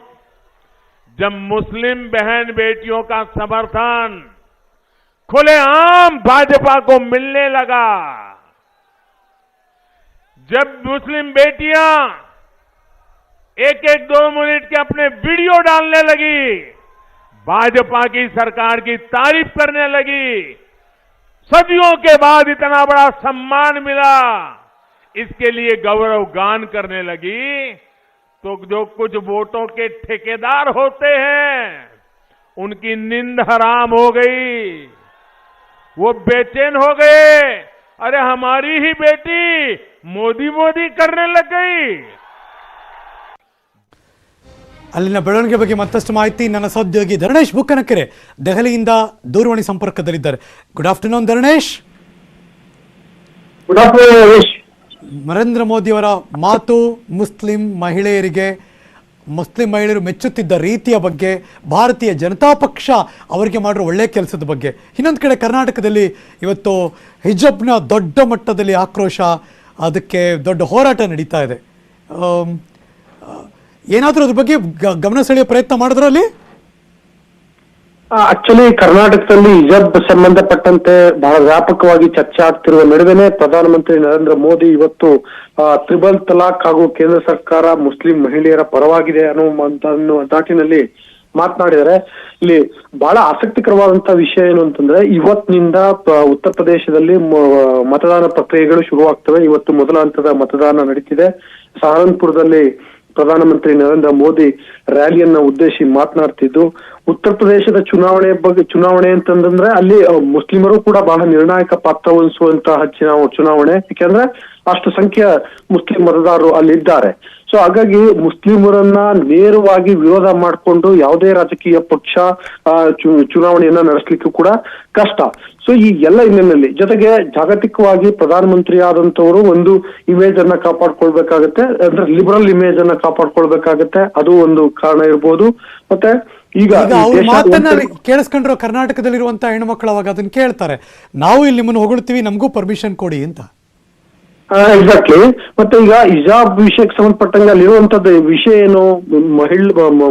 Speaker 3: जब मुस्लिम बहन बेटियों का समर्थन खुलेआम भाजपा को मिलने लगा, जब मुस्लिम बेटियां एक एक 2 मिनट के अपने वीडियो डालने लगी, भाजपा की सरकार की तारीफ करने लगी, सदियों के बाद इतना बड़ा सम्मान मिला, इसके लिए गौरव गान करने लगी, तो जो कुछ वोटों के ठेकेदार होते हैं उनकी नींद हराम हो गई, वो बेचैन हो गए। अरे हमारी ही बेटी मोदी मोदी करने लग गई।
Speaker 1: ಅಲ್ಲಿನ ಬೆಳವಣಿಗೆ ಬಗ್ಗೆ ಮತ್ತಷ್ಟು ಮಾಹಿತಿ ನನ್ನ ಸಹೋದ್ಯೋಗಿ ಧರಣೇಶ್ ಬುಕ್ಕನಕೆರೆ ದೆಹಲಿಯಿಂದ ದೂರವಾಣಿ ಸಂಪರ್ಕದಲ್ಲಿದ್ದಾರೆ. Good afternoon Dharanesh.
Speaker 4: Good afternoon.
Speaker 1: Narendra ಮೋದಿಯವರ ಮಾತು ಮುಸ್ಲಿಂ ಮಹಿಳೆಯರು ಮೆಚ್ಚುತ್ತಿದ್ದ ರೀತಿಯ ಬಗ್ಗೆ, ಭಾರತೀಯ ಜನತಾ ಪಕ್ಷ ಅವರಿಗೆ ಮಾಡಿರೋ ಒಳ್ಳೆಯ ಕೆಲಸದ ಬಗ್ಗೆ, ಇನ್ನೊಂದು ಕಡೆ ಕರ್ನಾಟಕದಲ್ಲಿ ಇವತ್ತು ಹಿಜಬ್ನ ದೊಡ್ಡ ಮಟ್ಟದಲ್ಲಿ ಆಕ್ರೋಶ, ಅದಕ್ಕೆ ದೊಡ್ಡ ಹೋರಾಟ ನಡೀತಾ ಇದೆ. ಏನಾದರೂ ಅದ್ರ ಬಗ್ಗೆ ಗಮನ ಸೆಳೆಯೋ ಪ್ರಯತ್ನ ಮಾಡಿದ್ರಲ್ಲಿ?
Speaker 4: ಆಕ್ಚುಲಿ ಕರ್ನಾಟಕದಲ್ಲಿ ಹಿಜಾಬ್ ಸಂಬಂಧಪಟ್ಟಂತೆ ಬಹಳ ವ್ಯಾಪಕವಾಗಿ ಚರ್ಚೆ ಆಗ್ತಿರುವ ನಡುವೆನೆ ಪ್ರಧಾನಮಂತ್ರಿ ನರೇಂದ್ರ ಮೋದಿ ಇವತ್ತು ತ್ರಿಬಲ್ ತಲಾಕ್ ಹಾಗೂ ಕೇಂದ್ರ ಸರ್ಕಾರ ಮುಸ್ಲಿಂ ಮಹಿಳೆಯರ ಪರವಾಗಿದೆ ಅನ್ನುವ ದಾಟಿನಲ್ಲಿ ಮಾತನಾಡಿದರೆ ಇಲ್ಲಿ ಬಹಳ ಆಸಕ್ತಿಕರವಾದಂತಹ ವಿಷಯ ಏನು ಅಂತಂದ್ರೆ, ಇವತ್ತಿನಿಂದ ಉತ್ತರ ಪ್ರದೇಶದಲ್ಲಿ ಮತದಾನ ಪ್ರಕ್ರಿಯೆಗಳು ಶುರುವಾಗ್ತವೆ. ಇವತ್ತು ಮೊದಲ ಹಂತದ ಮತದಾನ ನಡೀತಿದೆ. ಸಹರನ್ಪುರದಲ್ಲಿ ಪ್ರಧಾನಮಂತ್ರಿ ನರೇಂದ್ರ ಮೋದಿ ರ್ಯಾಲಿಯನ್ನ ಉದ್ದೇಶಿಸಿ ಮಾತನಾಡ್ತಿದ್ದು, ಉತ್ತರ ಪ್ರದೇಶದ ಚುನಾವಣೆ ಅಂತಂದ್ರೆ ಅಲ್ಲಿ ಮುಸ್ಲಿಮರು ಕೂಡ ಬಹಳ ನಿರ್ಣಾಯಕ ಪಾತ್ರ ವಹಿಸುವಂತಹ ಚುನಾವಣೆ. ಯಾಕೆಂದ್ರೆ ಅಷ್ಟು ಸಂಖ್ಯೆಯ ಮುಸ್ಲಿಂ ಮತದಾರರು ಅಲ್ಲಿ ಇದ್ದಾರೆ. ಸೊ ಹಾಗಾಗಿ ಮುಸ್ಲಿಮರನ್ನ ನೇರವಾಗಿ ವಿರೋಧ ಮಾಡಿಕೊಂಡು ಯಾವುದೇ ರಾಜಕೀಯ ಪಕ್ಷ ಚುನಾವಣೆಯನ್ನ ನಡೆಸಲಿಕ್ಕೂ ಕೂಡ ಕಷ್ಟ. ಸೊ ಈ ಎಲ್ಲ ಹಿನ್ನೆಲೆಯಲ್ಲಿ ಜೊತೆಗೆ ಜಾಗತಿಕವಾಗಿ ಪ್ರಧಾನಮಂತ್ರಿ ಆದಂತವರು ಒಂದು ಇಮೇಜ್ ಅನ್ನ ಕಾಪಾಡ್ಕೊಳ್ಬೇಕಾಗತ್ತೆ, ಅಂದ್ರೆ ಲಿಬರಲ್ ಇಮೇಜ್ ಅನ್ನ ಕಾಪಾಡ್ಕೊಳ್ಬೇಕಾಗತ್ತೆ. ಅದು ಒಂದು ಕಾರಣ ಇರ್ಬೋದು. ಮತ್ತೆ ಈಗ
Speaker 1: ಅವ್ರ ಮಾತನ್ನ ಕೇಳಿಸ್ಕೊಂಡ್ರು ಕರ್ನಾಟಕದಲ್ಲಿರುವಂತಹ ಹೆಣ್ಮಕ್ಳು ಅವಾಗ ಅದನ್ನ ಕೇಳ್ತಾರೆ, ನಾವು ಇಲ್ಲಿ ನಿಮ್ಮನ್ನು ಹೊಗಳ್ತೀವಿ, ನಮಗೂ ಪರ್ಮಿಷನ್ ಕೊಡಿ ಅಂತ.
Speaker 4: ಎಕ್ಸಾಕ್ಟ್ಲಿ. ಮತ್ತೆ ಈಗ ಹಿಜಾಬ್ ವಿಷಯಕ್ಕೆ ಸಂಬಂಧಪಟ್ಟಂಗೆ ಅಲ್ಲಿರುವಂತದ್ದು ವಿಷಯ ಏನು,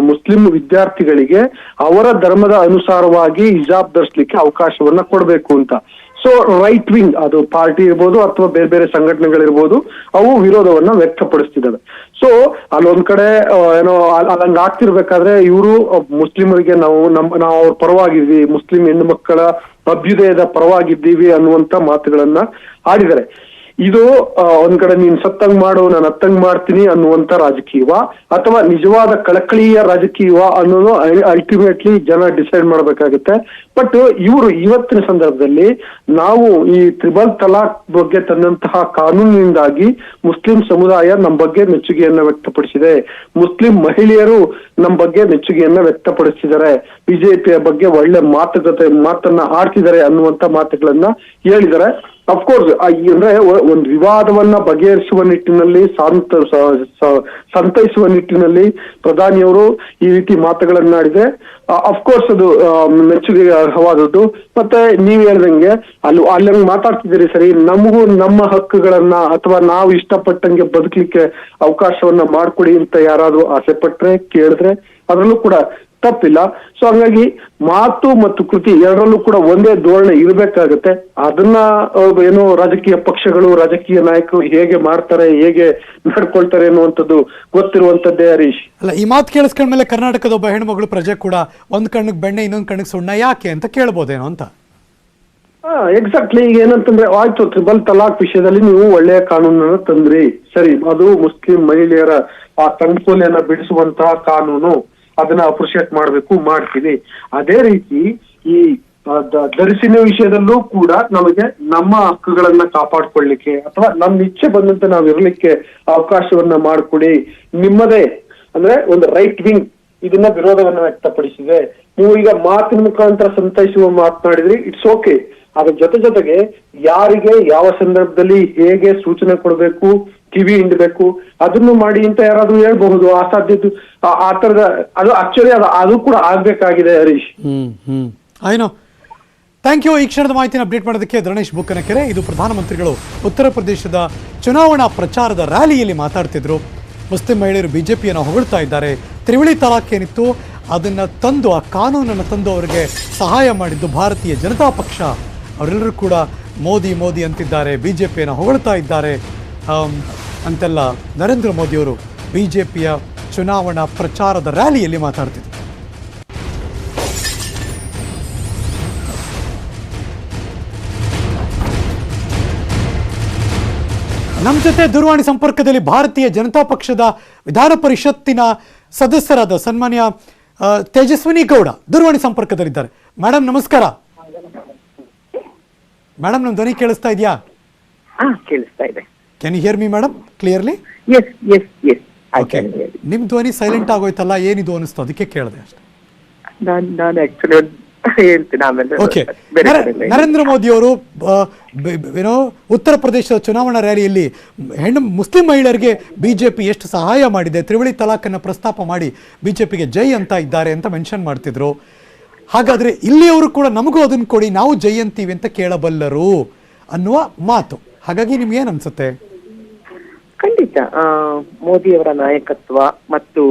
Speaker 4: ಮುಸ್ಲಿಂ ವಿದ್ಯಾರ್ಥಿಗಳಿಗೆ ಅವರ ಧರ್ಮದ ಅನುಸಾರವಾಗಿ ಹಿಜಾಬ್ ಧರಿಸಲಿಕ್ಕೆ ಅವಕಾಶವನ್ನ ಕೊಡಬೇಕು ಅಂತ. ಸೊ ರೈಟ್ ವಿಂಗ್, ಅದು ಪಾರ್ಟಿ ಇರ್ಬೋದು ಅಥವಾ ಬೇರೆ ಬೇರೆ ಸಂಘಟನೆಗಳಿರ್ಬೋದು, ಅವು ವಿರೋಧವನ್ನ ವ್ಯಕ್ತಪಡಿಸ್ತಿದ್ದಾವೆ. ಸೊ ಅಲ್ಲೊಂದ್ ಕಡೆ ಏನೋ ಅಲ್ಲಂಗ್ ಆಗ್ತಿರ್ಬೇಕಾದ್ರೆ ಇವರು ಮುಸ್ಲಿಮರಿಗೆ ನಾವು ಅವ್ರ ಪರವಾಗಿದ್ವಿ, ಮುಸ್ಲಿಂ ಹೆಣ್ಣು ಮಕ್ಕಳ ಅಭ್ಯುದಯದ ಪರವಾಗಿದ್ದೀವಿ ಅನ್ನುವಂತ ಮಾತುಗಳನ್ನ ಆಡಿದ್ದಾರೆ. ಇದು ಒಂದ್ ಕಡೆ ನೀನ್ ಸತ್ತಂಗ್ ಮಾಡು, ನಾನು ಅತ್ತಂಗ್ ಮಾಡ್ತೀನಿ ಅನ್ನುವಂತ ರಾಜಕೀಯವ ಅಥವಾ ನಿಜವಾದ ಕಳಕಳಿಯ ರಾಜಕೀಯವ ಅನ್ನೋದು ಅಲ್ಟಿಮೇಟ್ಲಿ ಜನ ಡಿಸೈಡ್ ಮಾಡ್ಬೇಕಾಗುತ್ತೆ. ಬಟ್ ಇವರು ಇವತ್ತಿನ ಸಂದರ್ಭದಲ್ಲಿ ನಾವು ಈ ತ್ರಿಬಲ್ ತಲಾಕ್ ಬಗ್ಗೆ ತಂದಂತಹ ಕಾನೂನಿನಿಂದಾಗಿ ಮುಸ್ಲಿಂ ಸಮುದಾಯ ನಮ್ಮ ಬಗ್ಗೆ ಮೆಚ್ಚುಗೆಯನ್ನ ವ್ಯಕ್ತಪಡಿಸಿದೆ, ಮುಸ್ಲಿಂ ಮಹಿಳೆಯರು ನಮ್ಮ ಬಗ್ಗೆ ಮೆಚ್ಚುಗೆಯನ್ನ ವ್ಯಕ್ತಪಡಿಸಿದ್ದಾರೆ, ಬಿಜೆಪಿಯ ಬಗ್ಗೆ ಒಳ್ಳೆ ಮಾತನ್ನ ಆಡ್ತಿದ್ದಾರೆ ಅನ್ನುವಂತ ಮಾತುಗಳನ್ನ ಹೇಳಿದ್ದಾರೆ. ಅಫ್ಕೋರ್ಸ್ ಅಂದ್ರೆ ಒಂದು ವಿವಾದವನ್ನ ಬಗೆಹರಿಸುವ ನಿಟ್ಟಿನಲ್ಲಿ ಸಂತೈಸುವ ನಿಟ್ಟಿನಲ್ಲಿ ಪ್ರಧಾನಿಯವರು ಈ ರೀತಿ ಮಾತುಗಳನ್ನಾಡಿದ್ರೆ ಅಫ್ಕೋರ್ಸ್ ಅದು ಮೆಚ್ಚುಗೆಗೆ ಅರ್ಹವಾದದ್ದು. ಮತ್ತೆ ನೀವ್ ಹೇಳ್ದಂಗೆ ಅಲ್ಲಂಗ್ ಮಾತಾಡ್ತಿದ್ದೀರಿ ಸರಿ, ನಮಗೂ ನಮ್ಮ ಹಕ್ಕುಗಳನ್ನ ಅಥವಾ ನಾವು ಇಷ್ಟಪಟ್ಟಂಗೆ ಬದುಕಲಿಕ್ಕೆ ಅವಕಾಶವನ್ನ ಮಾಡ್ಕೊಡಿ ಅಂತ ಯಾರಾದ್ರೂ ಆಸೆ ಪಟ್ರೆ ಕೇಳಿದ್ರೆ ಅದರಲ್ಲೂ ಕೂಡ ತಪ್ಪಿಲ್ಲ. ಸೊ ಹಂಗಾಗಿ ಮಾತು ಮತ್ತು ಕೃತಿ ಎರಡರಲ್ಲೂ ಕೂಡ ಒಂದೇ ಧೋರಣೆ ಇರಬೇಕಾಗತ್ತೆ. ಅದನ್ನ ಏನೋ ರಾಜಕೀಯ ಪಕ್ಷಗಳು ರಾಜಕೀಯ ನಾಯಕರು ಹೇಗೆ ಮಾಡ್ತಾರೆ, ಹೇಗೆ ನಡ್ಕೊಳ್ತಾರೆ ಅನ್ನುವಂಥದ್ದು ಗೊತ್ತಿರುವಂತದ್ದೇ ಹರೀಶ್.
Speaker 1: ಅಲ್ಲ, ಈ ಮಾತು ಕೇಳಿಸ್ಕೊಂಡ್ಮೇಲೆ ಕರ್ನಾಟಕದ ಒಬ್ಬ ಹೆಣ್ಮಗಳು ಪ್ರಜೆ ಕೂಡ ಒಂದ್ ಕಣ್ಣಿಗೆ ಬೆಣ್ಣೆ ಇನ್ನೊಂದ್ ಕಣ್ಣಿಗೆ ಸುಣ್ಣ ಯಾಕೆ ಅಂತ ಕೇಳ್ಬೋದೇನೋ ಅಂತ.
Speaker 4: ಎಕ್ಸಾಕ್ಟ್ಲಿ. ಈಗ ಏನಂತಂದ್ರೆ ಆಯ್ತು, ತ್ರಿಬಲ್ ತಲಾಕ್ ವಿಷಯದಲ್ಲಿ ನೀವು ಒಳ್ಳೆಯ ಕಾನೂನನ್ನ ತಂದ್ರಿ, ಸರಿ, ಅದು ಮುಸ್ಲಿಂ ಮಹಿಳೆಯರ ಆ ತಂಗುಲಿಯನ್ನ ಬಿಡಿಸುವಂತಹ ಕಾನೂನು, ಅದನ್ನ ಅಪ್ರಿಶಿಯೇಟ್ ಮಾಡ್ತೀನಿ. ಅದೇ ರೀತಿ ಈ ಧರಿಸಿನ ವಿಷಯದಲ್ಲೂ ಕೂಡ ನಮಗೆ ನಮ್ಮ ಹಕ್ಕುಗಳನ್ನ ಕಾಪಾಡ್ಕೊಳ್ಳಿಕ್ಕೆ ಅಥವಾ ನಮ್ಮ ಇಚ್ಛೆ ಬಂದಂತೆ ನಾವು ಇರ್ಲಿಕ್ಕೆ ಅವಕಾಶವನ್ನ ಮಾಡ್ಕೊಡಿ. ನಿಮ್ಮದೇ ಅಂದ್ರೆ ಒಂದು ರೈಟ್ ವಿಂಗ್ ಇದನ್ನ ವಿರೋಧವನ್ನ ವ್ಯಕ್ತಪಡಿಸಿದೆ. ನೀವು ಈಗ ಮಾತಿನ ಮುಖಾಂತರ ಸಂತೈಸುವ ಮಾತನಾಡಿದ್ರಿ, ಇಟ್ಸ್ ಓಕೆ. ಅದ್ರ ಜೊತೆಗೆ ಯಾರಿಗೆ ಯಾವ ಸಂದರ್ಭದಲ್ಲಿ ಹೇಗೆ ಸೂಚನೆ ಕೊಡಬೇಕು, ಕಿವಿ ಹಿಂಡಬೇಕು, ಅದನ್ನು ಮಾಡಿ ಅಂತ ಯಾರಾದ್ರೂ ಹೇಳ್ಬಹುದು. ಅಸಾಧ್ಯದ್ದು ಆ ತರದ ಅದು ಆಕ್ಚುಲಿ ಅದು ಕೂಡ ಆಗ್ಬೇಕಾಗಿದೆ ಹರೀಶ್.
Speaker 1: I know, thank you. ಈ ಕ್ಷಣದ ಮಾಹಿತಿನ ಅಪ್ಡೇಟ್ ಮಾಡೋದಕ್ಕೆ ಧರಣೇಶ್ ಬುಕ್ಕನಕೆರೆ. ಇದು ಪ್ರಧಾನಮಂತ್ರಿಗಳು ಉತ್ತರ ಪ್ರದೇಶದ ಚುನಾವಣಾ ಪ್ರಚಾರದ ರ್ಯಾಲಿಯಲ್ಲಿ ಮಾತಾಡ್ತಿದ್ರು. ಮುಸ್ಲಿಂ ಮಹಿಳೆಯರು ಬಿಜೆಪಿಯನ್ನು ಹೊಗಳ್ತಾ ಇದ್ದಾರೆ. ತ್ರಿವಳಿ ತಲಾಖ್ ಏನಿತ್ತು ಅದನ್ನು ತಂದು, ಆ ಕಾನೂನನ್ನು ತಂದು ಅವರಿಗೆ ಸಹಾಯ ಮಾಡಿದ್ದು ಭಾರತೀಯ ಜನತಾ ಪಕ್ಷ. ಅವರೆಲ್ಲರೂ ಕೂಡ ಮೋದಿ ಮೋದಿ ಅಂತಿದ್ದಾರೆ, ಬಿಜೆಪಿಯನ್ನು ಹೊಗಳ್ತಾ ಇದ್ದಾರೆ ಅಂತೆಲ್ಲ ನರೇಂದ್ರ ಮೋದಿಯವರು ಬಿಜೆಪಿಯ ಚುನಾವಣಾ ಪ್ರಚಾರದ ರ್ಯಾಲಿಯಲ್ಲಿ ಮಾತಾಡ್ತಿದ್ರು. ನಮ್ಮ ಜೊತೆ ದೂರವಾಣಿ ಸಂಪರ್ಕದಲ್ಲಿ ಭಾರತೀಯ ಜನತಾ ಪಕ್ಷದ ವಿಧಾನ ಪರಿಷತ್ತಿನ ಸದಸ್ಯರಾದ ಸನ್ಮಾನ್ಯ ತೇಜಸ್ವಿನಿ ಗೌಡ ದೂರವಾಣಿ ಸಂಪರ್ಕದಲ್ಲಿದ್ದಾರೆ. ಮೇಡಮ್ ನಮಸ್ಕಾರ. ಮೇಡಮ್, ನಮ್ಮ ಧ್ವನಿ ಕೇಳಿಸ್ತಾ ಇದೆಯಾ?
Speaker 5: ಕೇಳಿಸ್ತಾ ಇದೆ.
Speaker 1: Can you hear me madam clearly?
Speaker 5: Yes yes yes.
Speaker 1: Okay, ನಿಮ್ ಧ್ವನಿ ಸೈಲೆಂಟ್ ಆಗೋಯ್ತಲ್ಲ, ಏನಿದು ಅನಿಸ್ತು, ಅದಕ್ಕೆ ಕೇಳಿದೆ ಅಷ್ಟೇ.
Speaker 5: ನಾನು ಆಕ್ಚುಲಿ ಹೇಳ್ತೀನಿ ಆಮೇಲೆ.
Speaker 1: ಓಕೆ, ನರೇಂದ್ರ ಮೋದಿ ಅವರು ಏನೋ ಉತ್ತರ ಪ್ರದೇಶದ ಚುನಾವಣಾ ರ್ಯಾಲಿಯಲ್ಲಿ ಮುಸ್ಲಿಂ ಮಹಿಳೆಯರಿಗೆ ಬಿಜೆಪಿ ಎಷ್ಟು ಸಹಾಯ ಮಾಡಿದೆ, ತ್ರಿವಳಿ ತಲಾಖನ್ನು ಪ್ರಸ್ತಾಪ ಮಾಡಿ ಬಿಜೆಪಿಗೆ ಜೈ ಅಂತ ಇದ್ದಾರೆ ಅಂತ ಮೆನ್ಷನ್ ಮಾಡ್ತಿದ್ರು. ಹಾಗಾದ್ರೆ ಇಲ್ಲಿಯವರು ಕೂಡ ನಮಗೂ ಅದನ್ನ ಕೊಡಿ, ನಾವು ಜೈ ಅಂತೀವಿ ಅಂತ ಕೇಳಬಲ್ಲರು ಅನ್ನುವ ಮಾತು. ಹಾಗಾಗಿ ನಿಮ್ಗೆ ಏನ್ ಅನ್ಸುತ್ತೆ?
Speaker 5: ಖಂಡಿತ ಮೋದಿಯವರ ನಾಯಕತ್ವ ಮತ್ತು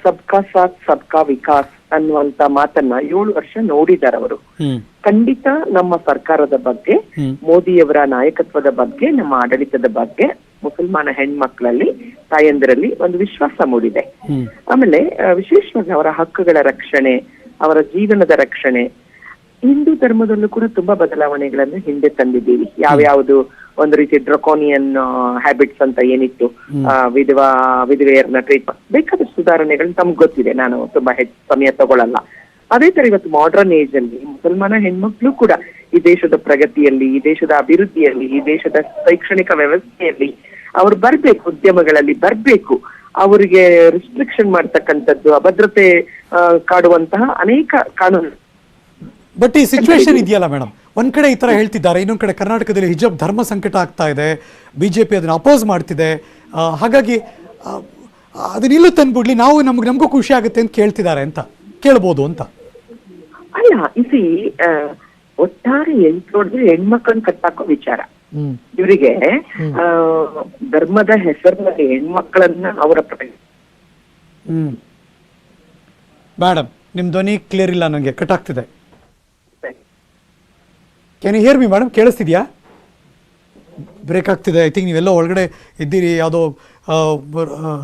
Speaker 5: ಸಬ್ಕಾ ಸಾಥ್ ಸಬ್ಕಾ ವಿಕಾಸ್ ಅನ್ನುವಂತ ಮಾತನ್ನ 7 ವರ್ಷ ನೋಡಿದ್ದಾರೆ ಅವರು. ಖಂಡಿತ ನಮ್ಮ ಸರ್ಕಾರದ ಬಗ್ಗೆ, ಮೋದಿಯವರ ನಾಯಕತ್ವದ ಬಗ್ಗೆ, ನಮ್ಮ ಆಡಳಿತದ ಬಗ್ಗೆ ಮುಸಲ್ಮಾನ ಹೆಣ್ಮಕ್ಳಲ್ಲಿ, ತಾಯಂದಿರಲ್ಲಿ ಒಂದು ವಿಶ್ವಾಸ ಮೂಡಿದೆ. ಆಮೇಲೆ ವಿಶೇಷವಾಗಿ ಅವರ ಹಕ್ಕುಗಳ ರಕ್ಷಣೆ, ಅವರ ಜೀವನದ ರಕ್ಷಣೆ. ಹಿಂದೂ ಧರ್ಮದಲ್ಲೂ ಕೂಡ ತುಂಬಾ ಬದಲಾವಣೆಗಳನ್ನು ಹಿಂದೆ ತಂದಿದ್ದೀವಿ. ಯಾವ್ಯಾವುದು ಒಂದು ರೀತಿ ಡ್ರಕೋನಿಯನ್ ಹ್ಯಾಬಿಟ್ಸ್ ಅಂತ ಏನಿತ್ತು, ವಿಧವೆಯರನ್ನ ಟ್ರೀಟ್ ಬೇಕಾದ ಸುಧಾರಣೆಗಳು ತಮ್ಗೆ ಗೊತ್ತಿದೆ, ನಾನು ತುಂಬಾ ಹೆಚ್ಚು ಸಮಯ ತಗೊಳ್ಳಲ್ಲ. ಅದೇ ತರ ಇವತ್ತು ಮಾಡರ್ನ್ ಏಜ್ ಅಲ್ಲಿ ಮುಸಲ್ಮಾನ ಹೆಣ್ಮಕ್ಳು ಕೂಡ ಈ ದೇಶದ ಪ್ರಗತಿಯಲ್ಲಿ, ಈ ದೇಶದ ಅಭಿವೃದ್ಧಿಯಲ್ಲಿ, ಈ ದೇಶದ ಶೈಕ್ಷಣಿಕ ವ್ಯವಸ್ಥೆಯಲ್ಲಿ ಅವ್ರು ಬರ್ಬೇಕು, ಉದ್ಯಮಗಳಲ್ಲಿ ಬರ್ಬೇಕು. ಅವರಿಗೆ ರಿಸ್ಟ್ರಿಕ್ಷನ್ ಮಾಡ್ತಕ್ಕಂಥದ್ದು, ಅಭದ್ರತೆ ಕಾಡುವಂತಹ ಅನೇಕ ಕಾನೂನು.
Speaker 1: ಬಟ್ ಈ ಸಿಚುವೇಶನ್ ಇದೆಯಲ್ಲ ಮೇಡಮ್, ಒಂದ್ ಕಡೆ ಈ ತರ ಹೇಳ್ತಿದ್ದಾರೆ, ಇನ್ನೊಂದ್ ಕಡೆ ಕರ್ನಾಟಕದಲ್ಲಿ ಹಿಜಾಬ್ ಧರ್ಮ ಸಂಕಟ ಆಗ್ತಾ ಇದೆ, ಬಿಜೆಪಿ ಅದನ್ನ ಅಪೋಸ್ ಮಾಡ್ತಿದೆ. ಹಾಗಾಗಿ ಅದನ್ನ ಇಲ್ಲೂ ತಂದ್ಬಿಡ್ಲಿ, ನಮಗೂ ಖುಷಿ ಆಗುತ್ತೆ ಅಂತ ಕೇಳ್ತಿದ್ದಾರೆ ಅಂತ ಕೇಳ್ಬೋದು ಅಂತ.
Speaker 5: ಅಲ್ಲ, ಇಲ್ಲಿ ಒಟ್ಟಾರೆ ನೋಡಿದ್ರೆ ಹೆಣ್ಮಕ್ಳನ್ನ ಕಟ್ಟಾಕೋ ವಿಚಾರ. ಇವರಿಗೆ ಧರ್ಮದ ಹೆಸರಿನಲ್ಲಿ ಹೆಣ್ಮಕ್ಳನ್ನ ಅವರ
Speaker 1: ಮೇಡಮ್, ನಿಮ್ ಧ್ವನಿ ಕ್ಲಿಯರ್ ಇಲ್ಲ, ನನಗೆ ಕಟ್ ಆಗ್ತಿದೆ. Can you hear me madam? ಕೇಳಿಸ್ತಿದ್ಯಾ? ಬ್ರೇಕ್ ಆಗ್ತಿದೆ. ಐ ಥಿಂಕ್ ನೀವೆಲ್ಲ ಒಳಗಡೆ ಇದ್ದೀರಿ ಯಾವುದೋ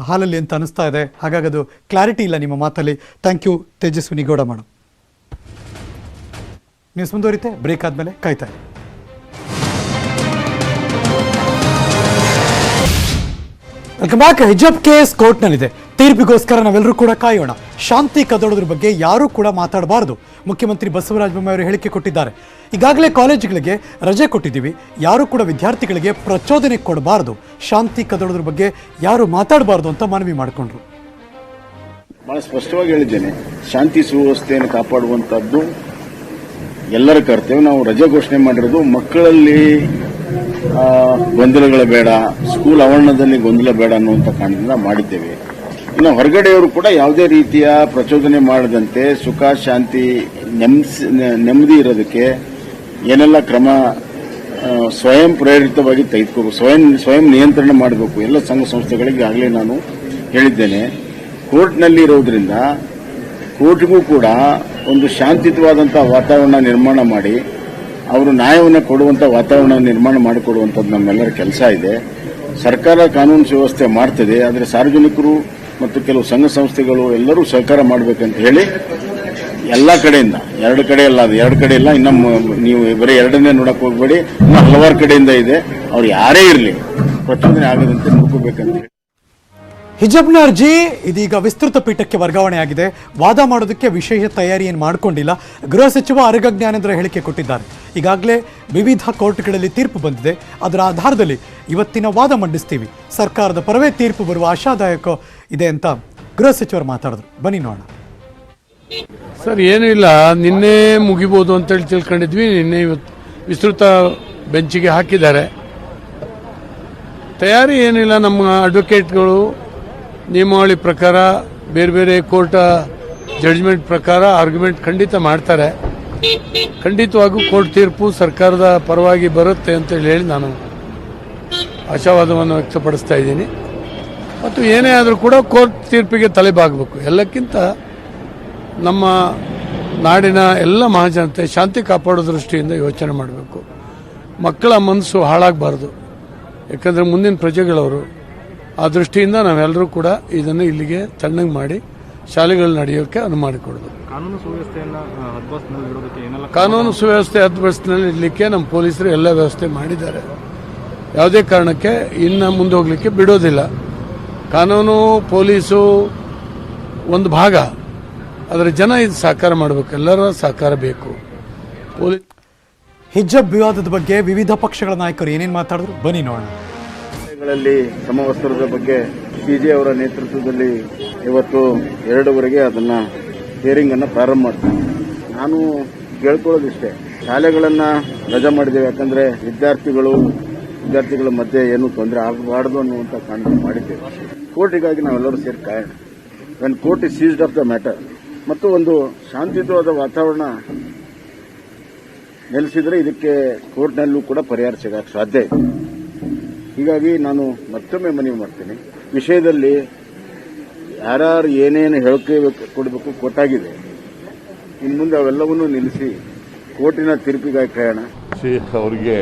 Speaker 1: ಹಾಲಲ್ಲಿ ಅಂತ ಅನಿಸ್ತಾ ಇದೆ. ಹಾಗಾಗಿ ಅದು ಕ್ಲಾರಿಟಿ ಇಲ್ಲ ನಿಮ್ಮ ಮಾತಲ್ಲಿ. Thank you Tejaswini Gowda madam. News ಮುಂದುವರಿತೆ ಬ್ರೇಕ್ ಆದಮೇಲೆ ಕಾಯ್ತಾ ಇದೆ. Welcome back. ಹಿಜಾಬ್ ಕೇಸ್ ಕೋರ್ಟ್ನಲ್ಲಿದೆ. ತೀರ್ಪಿಗೋಸ್ಕರ ನಾವೆಲ್ಲರೂ ಕೂಡ ಕಾಯೋಣ. ಶಾಂತಿ ಕದಡೋದ್ರ ಬಗ್ಗೆ ಯಾರೂ ಕೂಡ ಮಾತಾಡಬಾರದು. ಮುಖ್ಯಮಂತ್ರಿ ಬಸವರಾಜ ಬೊಮ್ಮಾಯಿ ಅವರು ಹೇಳಿಕೆ ಕೊಟ್ಟಿದ್ದಾರೆ. ಈಗಾಗಲೇ ಕಾಲೇಜುಗಳಿಗೆ ರಜೆ ಕೊಟ್ಟಿದ್ದೀವಿ, ಯಾರು ಕೂಡ ವಿದ್ಯಾರ್ಥಿಗಳಿಗೆ ಪ್ರಚೋದನೆ ಕೊಡಬಾರದು, ಶಾಂತಿ ಕದಡೋದ್ರ ಬಗ್ಗೆ ಯಾರು ಮಾತಾಡಬಾರದು ಅಂತ ಮನವಿ ಮಾಡಿಕೊಂಡ್ರು.
Speaker 6: ಬಹಳ ಸ್ಪಷ್ಟವಾಗಿ ಹೇಳಿದ್ದೇನೆ, ಶಾಂತಿ ಸುವ್ಯವಸ್ಥೆಯನ್ನು ಕಾಪಾಡುವಂತದ್ದು ಎಲ್ಲರ ಕರ್ತವ್ಯ. ನಾವು ರಜೆ ಘೋಷಣೆ ಮಾಡಿರೋದು ಮಕ್ಕಳಲ್ಲಿ ಗೊಂದಲಗಳ ಬೇಡ, ಸ್ಕೂಲ್ ಆವರಣದಲ್ಲಿ ಗೊಂದಲ ಬೇಡ ಅನ್ನುವಂಥ ಕಾರಣದಿಂದ ಮಾಡಿದ್ದೇವೆ. ಇನ್ನು ಹೊರಗಡೆಯವರು ಕೂಡ ಯಾವುದೇ ರೀತಿಯ ಪ್ರಚೋದನೆ ಮಾಡದಂತೆ ಸುಖ ಶಾಂತಿ ನೆಮ್ಮದಿ ಇರೋದಕ್ಕೆ ಏನೆಲ್ಲ ಕ್ರಮ ಸ್ವಯಂ ಪ್ರೇರಿತವಾಗಿ ತೆಗೆದುಕೋಬೇಕು, ಸ್ವಯಂ ನಿಯಂತ್ರಣ ಮಾಡಬೇಕು. ಎಲ್ಲ ಸಂಘ ಸಂಸ್ಥೆಗಳಿಗೆ ಆಗಲೇ ನಾನು ಹೇಳಿದ್ದೇನೆ. ಕೋರ್ಟ್ನಲ್ಲಿ ಇರೋದ್ರಿಂದ ಕೋರ್ಟ್ಗೂ ಕೂಡ ಒಂದು ಶಾಂತಿಯುತವಾದಂತಹ ವಾತಾವರಣ ನಿರ್ಮಾಣ ಮಾಡಿ ಅವರು ನ್ಯಾಯವನ್ನು ಕೊಡುವಂಥ ವಾತಾವರಣ ನಿರ್ಮಾಣ ಮಾಡಿಕೊಡುವಂಥದ್ದು ನಮ್ಮೆಲ್ಲರ ಕೆಲಸ ಇದೆ. ಸರ್ಕಾರ ಕಾನೂನು ಸುವ್ಯವಸ್ಥೆ ಮಾಡ್ತದೆ, ಆದರೆ ಸಾರ್ವಜನಿಕರು ಮತ್ತು ಕೆಲವು ಸಂಘ ಸಂಸ್ಥೆಗಳು ಎಲ್ಲರೂ ಸಹಕಾರ ಮಾಡಬೇಕಂತ ಹೇಳಿ ಎಲ್ಲ ಕಡೆಯಿಂದ, ಎರಡು ಕಡೆ ಇಲ್ಲ, ಇನ್ನು ನೀವು ಬರೀ ಎರಡನ್ನೇ ನೋಡಕ್ ಹೋಗ್ಬೇಡಿ, ಇನ್ನು ಹಲವಾರು ಕಡೆಯಿಂದ ಇದೆ. ಅವ್ರು ಯಾರೇ ಇರಲಿ ಪ್ರಚೋದನೆ ಆಗದಂತೆ ನೋಡ್ಕೋಬೇಕಂತ ಹೇಳಿ.
Speaker 1: ಹಿಜಾಬ್ನ ಅರ್ಜಿ ಇದೀಗ ವಿಸ್ತೃತ ಪೀಠಕ್ಕೆ ವರ್ಗಾವಣೆಯಾಗಿದೆ. ವಾದ ಮಾಡೋದಕ್ಕೆ ವಿಶೇಷ ತಯಾರಿ ಏನು ಮಾಡಿಕೊಂಡಿಲ್ಲ. ಗೃಹ ಸಚಿವ ಆರಗ ಜ್ಞಾನೇಂದ್ರ ಹೇಳಿಕೆ ಕೊಟ್ಟಿದ್ದಾರೆ. ಈಗಾಗಲೇ ವಿವಿಧ ಕೋರ್ಟ್ಗಳಲ್ಲಿ ತೀರ್ಪು ಬಂದಿದೆ, ಅದರ ಆಧಾರದಲ್ಲಿ ಇವತ್ತಿನ ವಾದ ಮಂಡಿಸ್ತೀವಿ, ಸರ್ಕಾರದ ಪರವೇ ತೀರ್ಪು ಬರುವ ಆಶಾದಾಯಕ ಇದೆ ಅಂತ ಗೃಹ ಸಚಿವರು ಮಾತಾಡಿದ್ರು. ಬನ್ನಿ ನೋಡೋಣ.
Speaker 7: ಸರ್, ಏನೂ ಇಲ್ಲ, ನಿನ್ನೆ ಮುಗಿಬೋದು ಅಂತೇಳಿ ತಿಳ್ಕೊಂಡಿದ್ವಿ. ನಿನ್ನೆ ಇವತ್ತು ವಿಸ್ತೃತ ಬೆಂಚಿಗೆ ಹಾಕಿದ್ದಾರೆ. ತಯಾರಿ ಏನಿಲ್ಲ, ನಮ್ಮ ಅಡ್ವೊಕೇಟ್ಗಳು ನಿಯಮಾವಳಿ ಪ್ರಕಾರ ಬೇರೆ ಬೇರೆ ಕೋರ್ಟ್ ಜಡ್ಜ್ಮೆಂಟ್ ಪ್ರಕಾರ ಆರ್ಗ್ಯುಮೆಂಟ್ ಖಂಡಿತ ಮಾಡ್ತಾರೆ. ಖಂಡಿತವಾಗೂ ಕೋರ್ಟ್ ತೀರ್ಪು ಸರ್ಕಾರದ ಪರವಾಗಿ ಬರುತ್ತೆ ಅಂತೇಳಿ ನಾನು ಆಶಾವಾದವನ್ನು ವ್ಯಕ್ತಪಡಿಸ್ತಾ ಇದ್ದೀನಿ. ಮತ್ತು ಏನೇ ಆದರೂ ಕೂಡ ಕೋರ್ಟ್ ತೀರ್ಪಿಗೆ ತಲೆಬಾಗಬೇಕು. ಎಲ್ಲಕ್ಕಿಂತ ನಮ್ಮ ನಾಡಿನ ಎಲ್ಲ ಮಹಾಜನತೆ ಶಾಂತಿ ಕಾಪಾಡೋ ದೃಷ್ಟಿಯಿಂದ ಯೋಚನೆ ಮಾಡಬೇಕು. ಮಕ್ಕಳ ಮನಸ್ಸು ಹಾಳಾಗಬಾರ್ದು, ಯಾಕಂದರೆ ಮುಂದಿನ ಪ್ರಜೆಗಳವರು. ಆ ದೃಷ್ಟಿಯಿಂದ ನಾವೆಲ್ಲರೂ ಕೂಡ ಇದನ್ನು ಇಲ್ಲಿಗೆ ತಣ್ಣಗೆ ಮಾಡಿ ಶಾಲೆಗಳು ನಡೆಯೋಕ್ಕೆ ಅನುವು ಮಾಡಿಕೊಡಬೇಕು. ಕಾನೂನು ಸುವ್ಯವಸ್ಥೆ ಹದ್ಬಸ್ತಿನಲ್ಲಿ ಇಡಲಿಕ್ಕೆ ನಮ್ಮ ಪೊಲೀಸರು ಎಲ್ಲ ವ್ಯವಸ್ಥೆ ಮಾಡಿದ್ದಾರೆ. ಯಾವುದೇ ಕಾರಣಕ್ಕೆ ಇನ್ನು ಮುಂದೆ ಹೋಗಲಿಕ್ಕೆ ಬಿಡೋದಿಲ್ಲ. ಕಾನೂನು ಪೊಲೀಸು ಒಂದು ಭಾಗ, ಅದರ ಜನ ಇದು ಸಹಕಾರ ಮಾಡಬೇಕು, ಎಲ್ಲರ ಸಹಕಾರ ಬೇಕು.
Speaker 1: ಹಿಜಾಬ್ ವಿವಾದದ ಬಗ್ಗೆ ವಿವಿಧ ಪಕ್ಷಗಳ ನಾಯಕರು ಏನೇನು ಮಾತಾಡಿದ್ರು ಬನ್ನಿ ನೋಡೋಣ.
Speaker 6: ಸಮವಸ್ತ್ರದ ಬಗ್ಗೆ ಸಿಜೆ ಅವರ ನೇತೃತ್ವದಲ್ಲಿ ಇವತ್ತು 2:00 ಅದನ್ನ ಹಿಯರಿಂಗ್ ಅನ್ನು ಪ್ರಾರಂಭ ಮಾಡ್ತೀವಿ. ನಾನು ಕೇಳ್ಕೊಳ್ಳೋದಿಷ್ಟೇ, ಶಾಲೆಗಳನ್ನ ರಜಾ ಮಾಡಿದ್ದೇವೆ, ಯಾಕಂದ್ರೆ ವಿದ್ಯಾರ್ಥಿಗಳ ಮಧ್ಯೆ ಏನೂ ತೊಂದರೆ ಆಗಬಾರ್ದು ಅನ್ನುವಂಥ ಕಾರಣದಿಂದ ಮಾಡಿದ್ದೇವೆ. ಕೋರ್ಟಿಗಾಗಿ ನಾವೆಲ್ಲರೂ ಸೇರಿ ಕಾಯೋಣ. When court is seized of the matter ಮತ್ತು ಒಂದು ಶಾಂತಿಯುತವಾದ ವಾತಾವರಣ ನೆಲೆಸಿದರೆ ಇದಕ್ಕೆ ಕೋರ್ಟ್ನಲ್ಲೂ ಕೂಡ ಪರಿಹಾರ ಸಿಗಕ್ಕೆ ಸಾಧ್ಯ ಇದೆ. ಹೀಗಾಗಿ ನಾನು ಮತ್ತೊಮ್ಮೆ ಮನವಿ ಮಾಡ್ತೀನಿ, ವಿಷಯದಲ್ಲಿ ಯಾರ್ಯಾರು ಏನೇನು ಹೇಳಿಕೆ ಕೊಡಬೇಕು ಕೊಟ್ಟಾಗಿದೆ, ಇನ್ನು ಮುಂದೆ ಅವೆಲ್ಲವನ್ನೂ ನಿಲ್ಲಿಸಿ ಕೋರ್ಟಿನ ತೀರ್ಪಿಗಾಗಿ ಕಾಯೋಣ.
Speaker 8: ಅವರಿಗೆ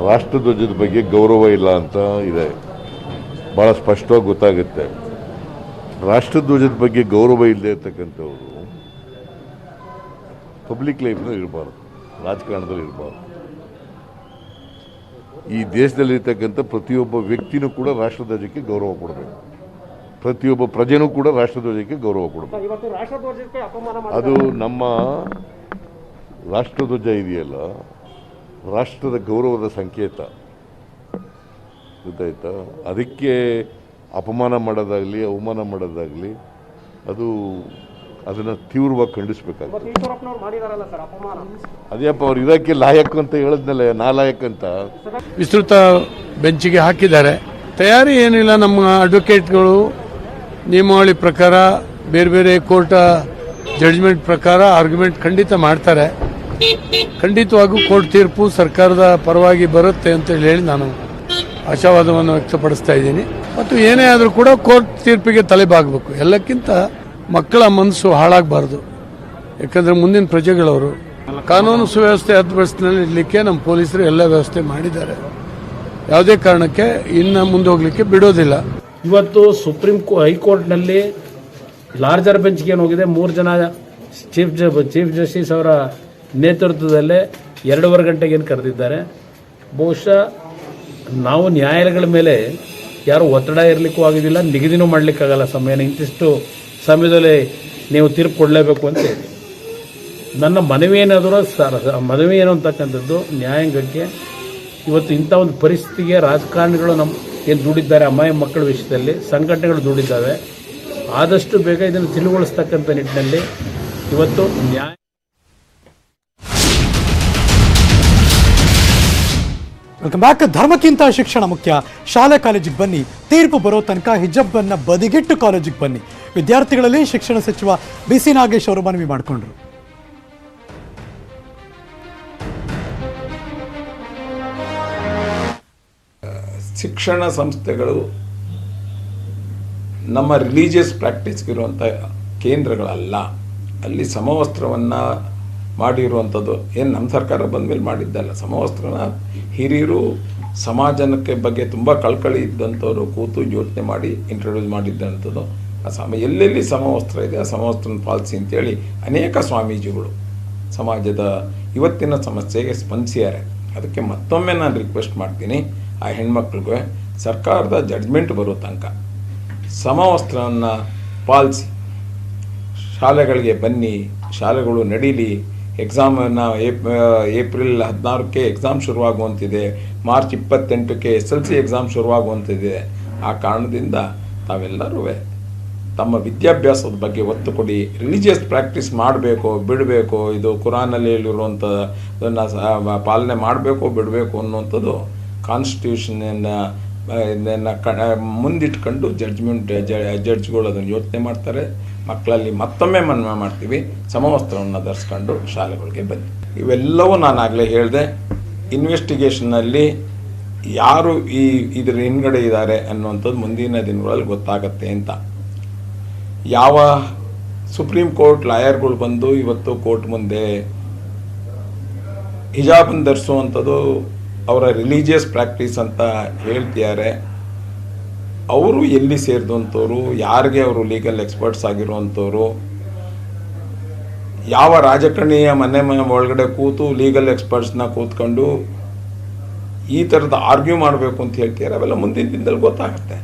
Speaker 8: ರಾಷ್ಟ್ರಧ್ವಜದ ಬಗ್ಗೆ ಗೌರವ ಇಲ್ಲ ಅಂತ ಇದೆ, ಭಾಳ ಸ್ಪಷ್ಟವಾಗಿ ಗೊತ್ತಾಗುತ್ತೆ. ರಾಷ್ಟ್ರಧ್ವಜದ ಬಗ್ಗೆ ಗೌರವ ಇಲ್ಲದೆ ಇರ್ತಕ್ಕಂಥವ್ರು ಪಬ್ಲಿಕ್ ಲೈಫ್ನಲ್ಲಿ ಇರಬಾರ್ದು, ರಾಜಕಾರಣದಲ್ಲಿ ಇರಬಾರ್ದು. ಈ ದೇಶದಲ್ಲಿರ್ತಕ್ಕಂಥ ಪ್ರತಿಯೊಬ್ಬ ವ್ಯಕ್ತಿನೂ ಕೂಡ ರಾಷ್ಟ್ರಧ್ವಜಕ್ಕೆ ಗೌರವ ಕೊಡಬೇಕು, ಪ್ರತಿಯೊಬ್ಬ ಪ್ರಜೆನೂ ಕೂಡ ರಾಷ್ಟ್ರಧ್ವಜಕ್ಕೆ ಗೌರವ ಕೊಡಬೇಕು. ಅದು ನಮ್ಮ ರಾಷ್ಟ್ರಧ್ವಜ ಇದೆಯಲ್ಲ, ರಾಷ್ಟ್ರದ ಗೌರವದ ಸಂಕೇತ, ಗೊತ್ತಾಯ್ತಾ? ಅದಕ್ಕೆ ಅಪಮಾನ ಮಾಡೋದಾಗಲಿ ಅವಮಾನ ಮಾಡೋದಾಗಲಿ ಅದನ್ನು ತೀವ್ರವಾಗಿ ಖಂಡಿಸಬೇಕಾಗ್ತದೆ. ಅದೇಪ್ಪ ಅವ್ರು ಇದಕ್ಕೆ ಲಾಯಕ್ ಅಂತ ಹೇಳಿದ್ನಲ್ಲ, ನಾಲಾಯಕ್ ಅಂತ
Speaker 7: ವಿಸ್ತೃತ ಬೆಂಚಿಗೆ ಹಾಕಿದ್ದಾರೆ. ತಯಾರಿ ಏನಿಲ್ಲ, ನಮ್ಮ ಅಡ್ವೊಕೇಟ್ಗಳು ನಿಯಮಾವಳಿ ಪ್ರಕಾರ ಬೇರೆ ಬೇರೆ ಕೋರ್ಟ್ ಜಡ್ಜ್ಮೆಂಟ್ ಪ್ರಕಾರ ಆರ್ಗ್ಯುಮೆಂಟ್ ಖಂಡಿತ ಮಾಡ್ತಾರೆ. ಖಂಡಿತವಾಗೂ ಕೋರ್ಟ್ ತೀರ್ಪು ಸರ್ಕಾರದ ಪರವಾಗಿ ಬರುತ್ತೆ ಅಂತ ಹೇಳಿ ನಾನು ಆಶಾವಾದವನ್ನು ವ್ಯಕ್ತಪಡಿಸ್ತಾ ಇದ್ದೀನಿ. ಮತ್ತು ಏನೇ ಆದರೂ ಕೂಡ ಕೋರ್ಟ್ ತೀರ್ಪಿಗೆ ತಲೆಬಾಗಬೇಕು. ಎಲ್ಲಕ್ಕಿಂತ ಮಕ್ಕಳ ಮನಸ್ಸು ಹಾಳಾಗಬಾರ್ದು, ಯಾಕಂದರೆ ಮುಂದಿನ ಪ್ರಜೆಗಳವರು. ಕಾನೂನು ಸುವ್ಯವಸ್ಥೆ ಹದ್ಬಸ್ತಿನಲ್ಲಿ ಇಡಲಿಕ್ಕೆ ನಮ್ಮ ಪೊಲೀಸರು ಎಲ್ಲ ವ್ಯವಸ್ಥೆ ಮಾಡಿದ್ದಾರೆ. ಯಾವುದೇ ಕಾರಣಕ್ಕೆ ಇನ್ನು ಮುಂದೆ ಹೋಗಲಿಕ್ಕೆ ಬಿಡೋದಿಲ್ಲ.
Speaker 9: ಇವತ್ತು ಹೈಕೋರ್ಟ್ನಲ್ಲಿ ಲಾರ್ಜರ್ ಬೆಂಚ್ಗೆ ಏನು ಹೋಗಿದೆ, 3 ಜನ ಚೀಫ್ ಜಸ್ಟಿಸ್ ಅವರ ನೇತೃತ್ವದಲ್ಲೇ 2:15 ಗಂಟೆಗೆ ಏನು ಕರೆದಿದ್ದಾರೆ. ಬಹುಶಃ ನಾವು ನ್ಯಾಯಾಲಯಗಳ ಮೇಲೆ ಯಾರು ಒತ್ತಡ ಇರಲಿಕ್ಕೂ ಆಗೋದಿಲ್ಲ, ನಿಗದಿನೂ ಮಾಡಲಿಕ್ಕಾಗಲ್ಲ ಸಮಯನ. ಇಂತಿಷ್ಟು ಸಮಯದಲ್ಲಿ ನೀವು ತೀರ್ಪು ಕೊಡಲೇಬೇಕು ಅಂತ ಹೇಳಿ ನನ್ನ ಮನವಿ ಏನಾದರೂ ಮನವಿ ಏನು ಅಂತಕ್ಕಂಥದ್ದು, ನ್ಯಾಯಾಂಗಕ್ಕೆ ಇವತ್ತು ಇಂಥ ಒಂದು ಪರಿಸ್ಥಿತಿಗೆ ರಾಜಕಾರಣಿಗಳು ಏನು ದುಡಿದ್ದಾರೆ, ಅಮಾಯ ಮಕ್ಕಳ ವಿಷಯದಲ್ಲಿ ಸಂಘಟನೆಗಳು ದುಡಿದ್ದಾವೆ. ಆದಷ್ಟು ಬೇಗ ಇದನ್ನು ತಿಳಿಗೊಳಿಸ್ತಕ್ಕಂಥ ನಿಟ್ಟಿನಲ್ಲಿ ಇವತ್ತು ನ್ಯಾಯ.
Speaker 1: Welcome back. ಧರ್ಮಕ್ಕಿಂತ ಶಿಕ್ಷಣ ಮುಖ್ಯ, ಶಾಲೆ ಕಾಲೇಜಿಗೆ ಬನ್ನಿ, ತೀರ್ಪು ಬರೋ ತನಕ ಹಿಜಾಬ್ ಅನ್ನ ಬದಿಗಿಟ್ಟು ಕಾಲೇಜಿಗೆ ಬನ್ನಿ. ವಿದ್ಯಾರ್ಥಿಗಳಲ್ಲಿ ಶಿಕ್ಷಣ ಸಚಿವ ಬಿಸಿ ನಾಗೇಶ್ ಅವರು ಮನವಿ ಮಾಡಿಕೊಂಡ್ರು.
Speaker 10: ಶಿಕ್ಷಣ ಸಂಸ್ಥೆಗಳು ನಮ್ಮ ರಿಲಿಜಿಯಸ್ ಪ್ರಾಕ್ಟೀಸ್ಗಿರುವಂಥ ಕೇಂದ್ರಗಳಲ್ಲ. ಅಲ್ಲಿ ಸಮವಸ್ತ್ರವನ್ನು ಮಾಡಿರುವಂಥದ್ದು ಏನು ನಮ್ಮ ಸರ್ಕಾರ ಬಂದ ಮೇಲೆ ಮಾಡಿದ್ದಲ್ಲ. ಸಮವಸ್ತ್ರನ ಹಿರಿಯರು ಸಮಾಜಕ್ಕೆ ಬಗ್ಗೆ ತುಂಬ ಕಳಕಳಿ ಇದ್ದಂಥವ್ರು ಕೂತು ಯೋಚನೆ ಮಾಡಿ ಇಂಟ್ರೊಡ್ಯೂಸ್ ಮಾಡಿದ್ದಂಥದ್ದು. ಎಲ್ಲೆಲ್ಲಿ ಸಮವಸ್ತ್ರ ಇದೆ ಆ ಸಮವಸ್ತ್ರನ ಪಾಲಿಸಿ ಅಂತೇಳಿ ಅನೇಕ ಸ್ವಾಮೀಜಿಗಳು ಸಮಾಜದ ಇವತ್ತಿನ ಸಮಸ್ಯೆಗೆ ಸ್ಪಂದಿಸಿದ್ದಾರೆ. ಅದಕ್ಕೆ ಮತ್ತೊಮ್ಮೆ ನಾನು ರಿಕ್ವೆಸ್ಟ್ ಮಾಡ್ತೀನಿ, ಆ ಹೆಣ್ಮಕ್ಳಿಗೆ ಸರ್ಕಾರದ ಜಡ್ಜ್ಮೆಂಟ್ ಬರೋ ತನಕ ಸಮವಸ್ತ್ರವನ್ನು ಪಾಲಿಸಿ ಶಾಲೆಗಳಿಗೆ ಬನ್ನಿ, ಶಾಲೆಗಳು ನಡೀಲಿ. ಎಕ್ಸಾಮನ್ನು ಏಪ್ರಿಲ್ 16ಕ್ಕೆ ಎಕ್ಸಾಮ್ ಶುರುವಾಗುವಂತಿದೆ, ಮಾರ್ಚ್ 28ಕ್ಕೆ SLC ಎಕ್ಸಾಮ್ ಶುರುವಾಗುವಂತಿದೆ. ಆ ಕಾರಣದಿಂದ ತಾವೆಲ್ಲರೂ ತಮ್ಮ ವಿದ್ಯಾಭ್ಯಾಸದ ಬಗ್ಗೆ ಒತ್ತು ಕೊಡಿ. ರಿಲಿಜಿಯಸ್ ಪ್ರಾಕ್ಟೀಸ್ ಮಾಡಬೇಕು ಬಿಡಬೇಕು, ಇದು ಕುರಾನಲ್ಲಿ ಹೇಳಿರುವಂಥದ್ದನ್ನು ಪಾಲನೆ ಮಾಡಬೇಕು ಬಿಡಬೇಕು ಅನ್ನುವಂಥದ್ದು ಕಾನ್ಸ್ಟಿಟ್ಯೂಷನನ್ನು ಮುಂದಿಟ್ಕೊಂಡು ಜಡ್ಜ್ಗಳು ಅದನ್ನು ಯೋಚನೆ ಮಾಡ್ತಾರೆ. ಮಕ್ಕಳಲ್ಲಿ ಮತ್ತೊಮ್ಮೆ ಮನವಿ ಮಾಡ್ತೀವಿ, ಸಮವಸ್ತ್ರವನ್ನು ಧರಿಸ್ಕೊಂಡು ಶಾಲೆಗಳಿಗೆ ಬನ್ನಿ. ಇವೆಲ್ಲವೂ ನಾನಾಗಲೇ ಹೇಳಿದೆ. ಇನ್ವೆಸ್ಟಿಗೇಷನ್ನಲ್ಲಿ ಯಾರು ಇದರ ಹಿಂದ್ಗಡೆ ಇದ್ದಾರೆ ಅನ್ನುವಂಥದ್ದು ಮುಂದಿನ ದಿನಗಳಲ್ಲಿ ಗೊತ್ತಾಗತ್ತೆ ಅಂತ. ಯಾವ ಸುಪ್ರೀಂ ಕೋರ್ಟ್ ಲಾಯರ್ಗಳು ಬಂದು ಇವತ್ತು ಕೋರ್ಟ್ ಮುಂದೆ ಹಿಜಾಬನ್ನು ಧರಿಸುವಂಥದ್ದು ಅವರ ರಿಲಿಜಿಯಸ್ ಪ್ರಾಕ್ಟೀಸ್ ಅಂತ ಹೇಳ್ತಿದ್ದಾರೆ, ಅವರು ಎಲ್ಲಿ ಸೇರಿದಂಥವ್ರು, ಯಾರಿಗೆ ಅವರು ಲೀಗಲ್ ಎಕ್ಸ್ಪರ್ಟ್ಸ್ ಆಗಿರುವಂಥವ್ರು, ಯಾವ ರಾಜಕಾರಣಿಯ ಮನೆ ಒಳಗಡೆ ಕೂತು ಲೀಗಲ್ ಎಕ್ಸ್ಪರ್ಟ್ಸ್ನ ಕೂತ್ಕೊಂಡು ಈ ಥರದ ಆರ್ಗ್ಯೂ ಮಾಡಬೇಕು ಅಂತ ಹೇಳ್ತಿದ್ದಾರೆ, ಅವೆಲ್ಲ ಮುಂದಿನ ದಿನದಲ್ಲಿ ಗೊತ್ತಾಗುತ್ತೆ.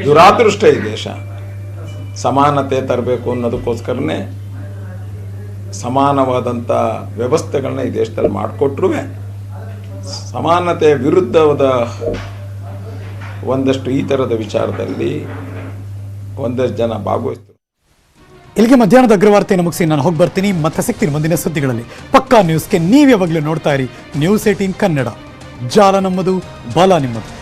Speaker 10: ದುರಾದೃಷ್ಟ ಈ ದೇಶ ಸಮಾನತೆ ತರಬೇಕು ಅನ್ನೋದಕ್ಕೋಸ್ಕರನೇ ಸಮಾನವಾದಂಥ ವ್ಯವಸ್ಥೆಗಳನ್ನ ಈ ದೇಶದಲ್ಲಿ ಮಾಡಿಕೊಟ್ರೂ ಸಮಾನತೆ ವಿರುದ್ಧವಾದ ಒಂದಷ್ಟು ಈ ಥರದ ವಿಚಾರದಲ್ಲಿ ಒಂದಷ್ಟು ಜನ ಭಾಗವಹಿಸ್ತಾರೆ.
Speaker 1: ಇಲ್ಲಿಗೆ ಮಧ್ಯಾಹ್ನದ ಅಗ್ರವಾರ್ತೆಯನ್ನು ಮುಗಿಸಿ ನಾನು ಹೋಗಿ ಬರ್ತೀನಿ. ಮತ್ತೆ ಸಿಗ್ತೀನಿ ಮುಂದಿನ ಸುದ್ದಿಗಳಲ್ಲಿ. ಪಕ್ಕಾ ನ್ಯೂಸ್ಗೆ ನೀವು ಯಾವಾಗಲೂ ನೋಡ್ತಾ ಇರಿ News18 ಕನ್ನಡ. ಜಾಲ ನಮ್ಮದು, ಬಲ ನಿಮ್ಮದು.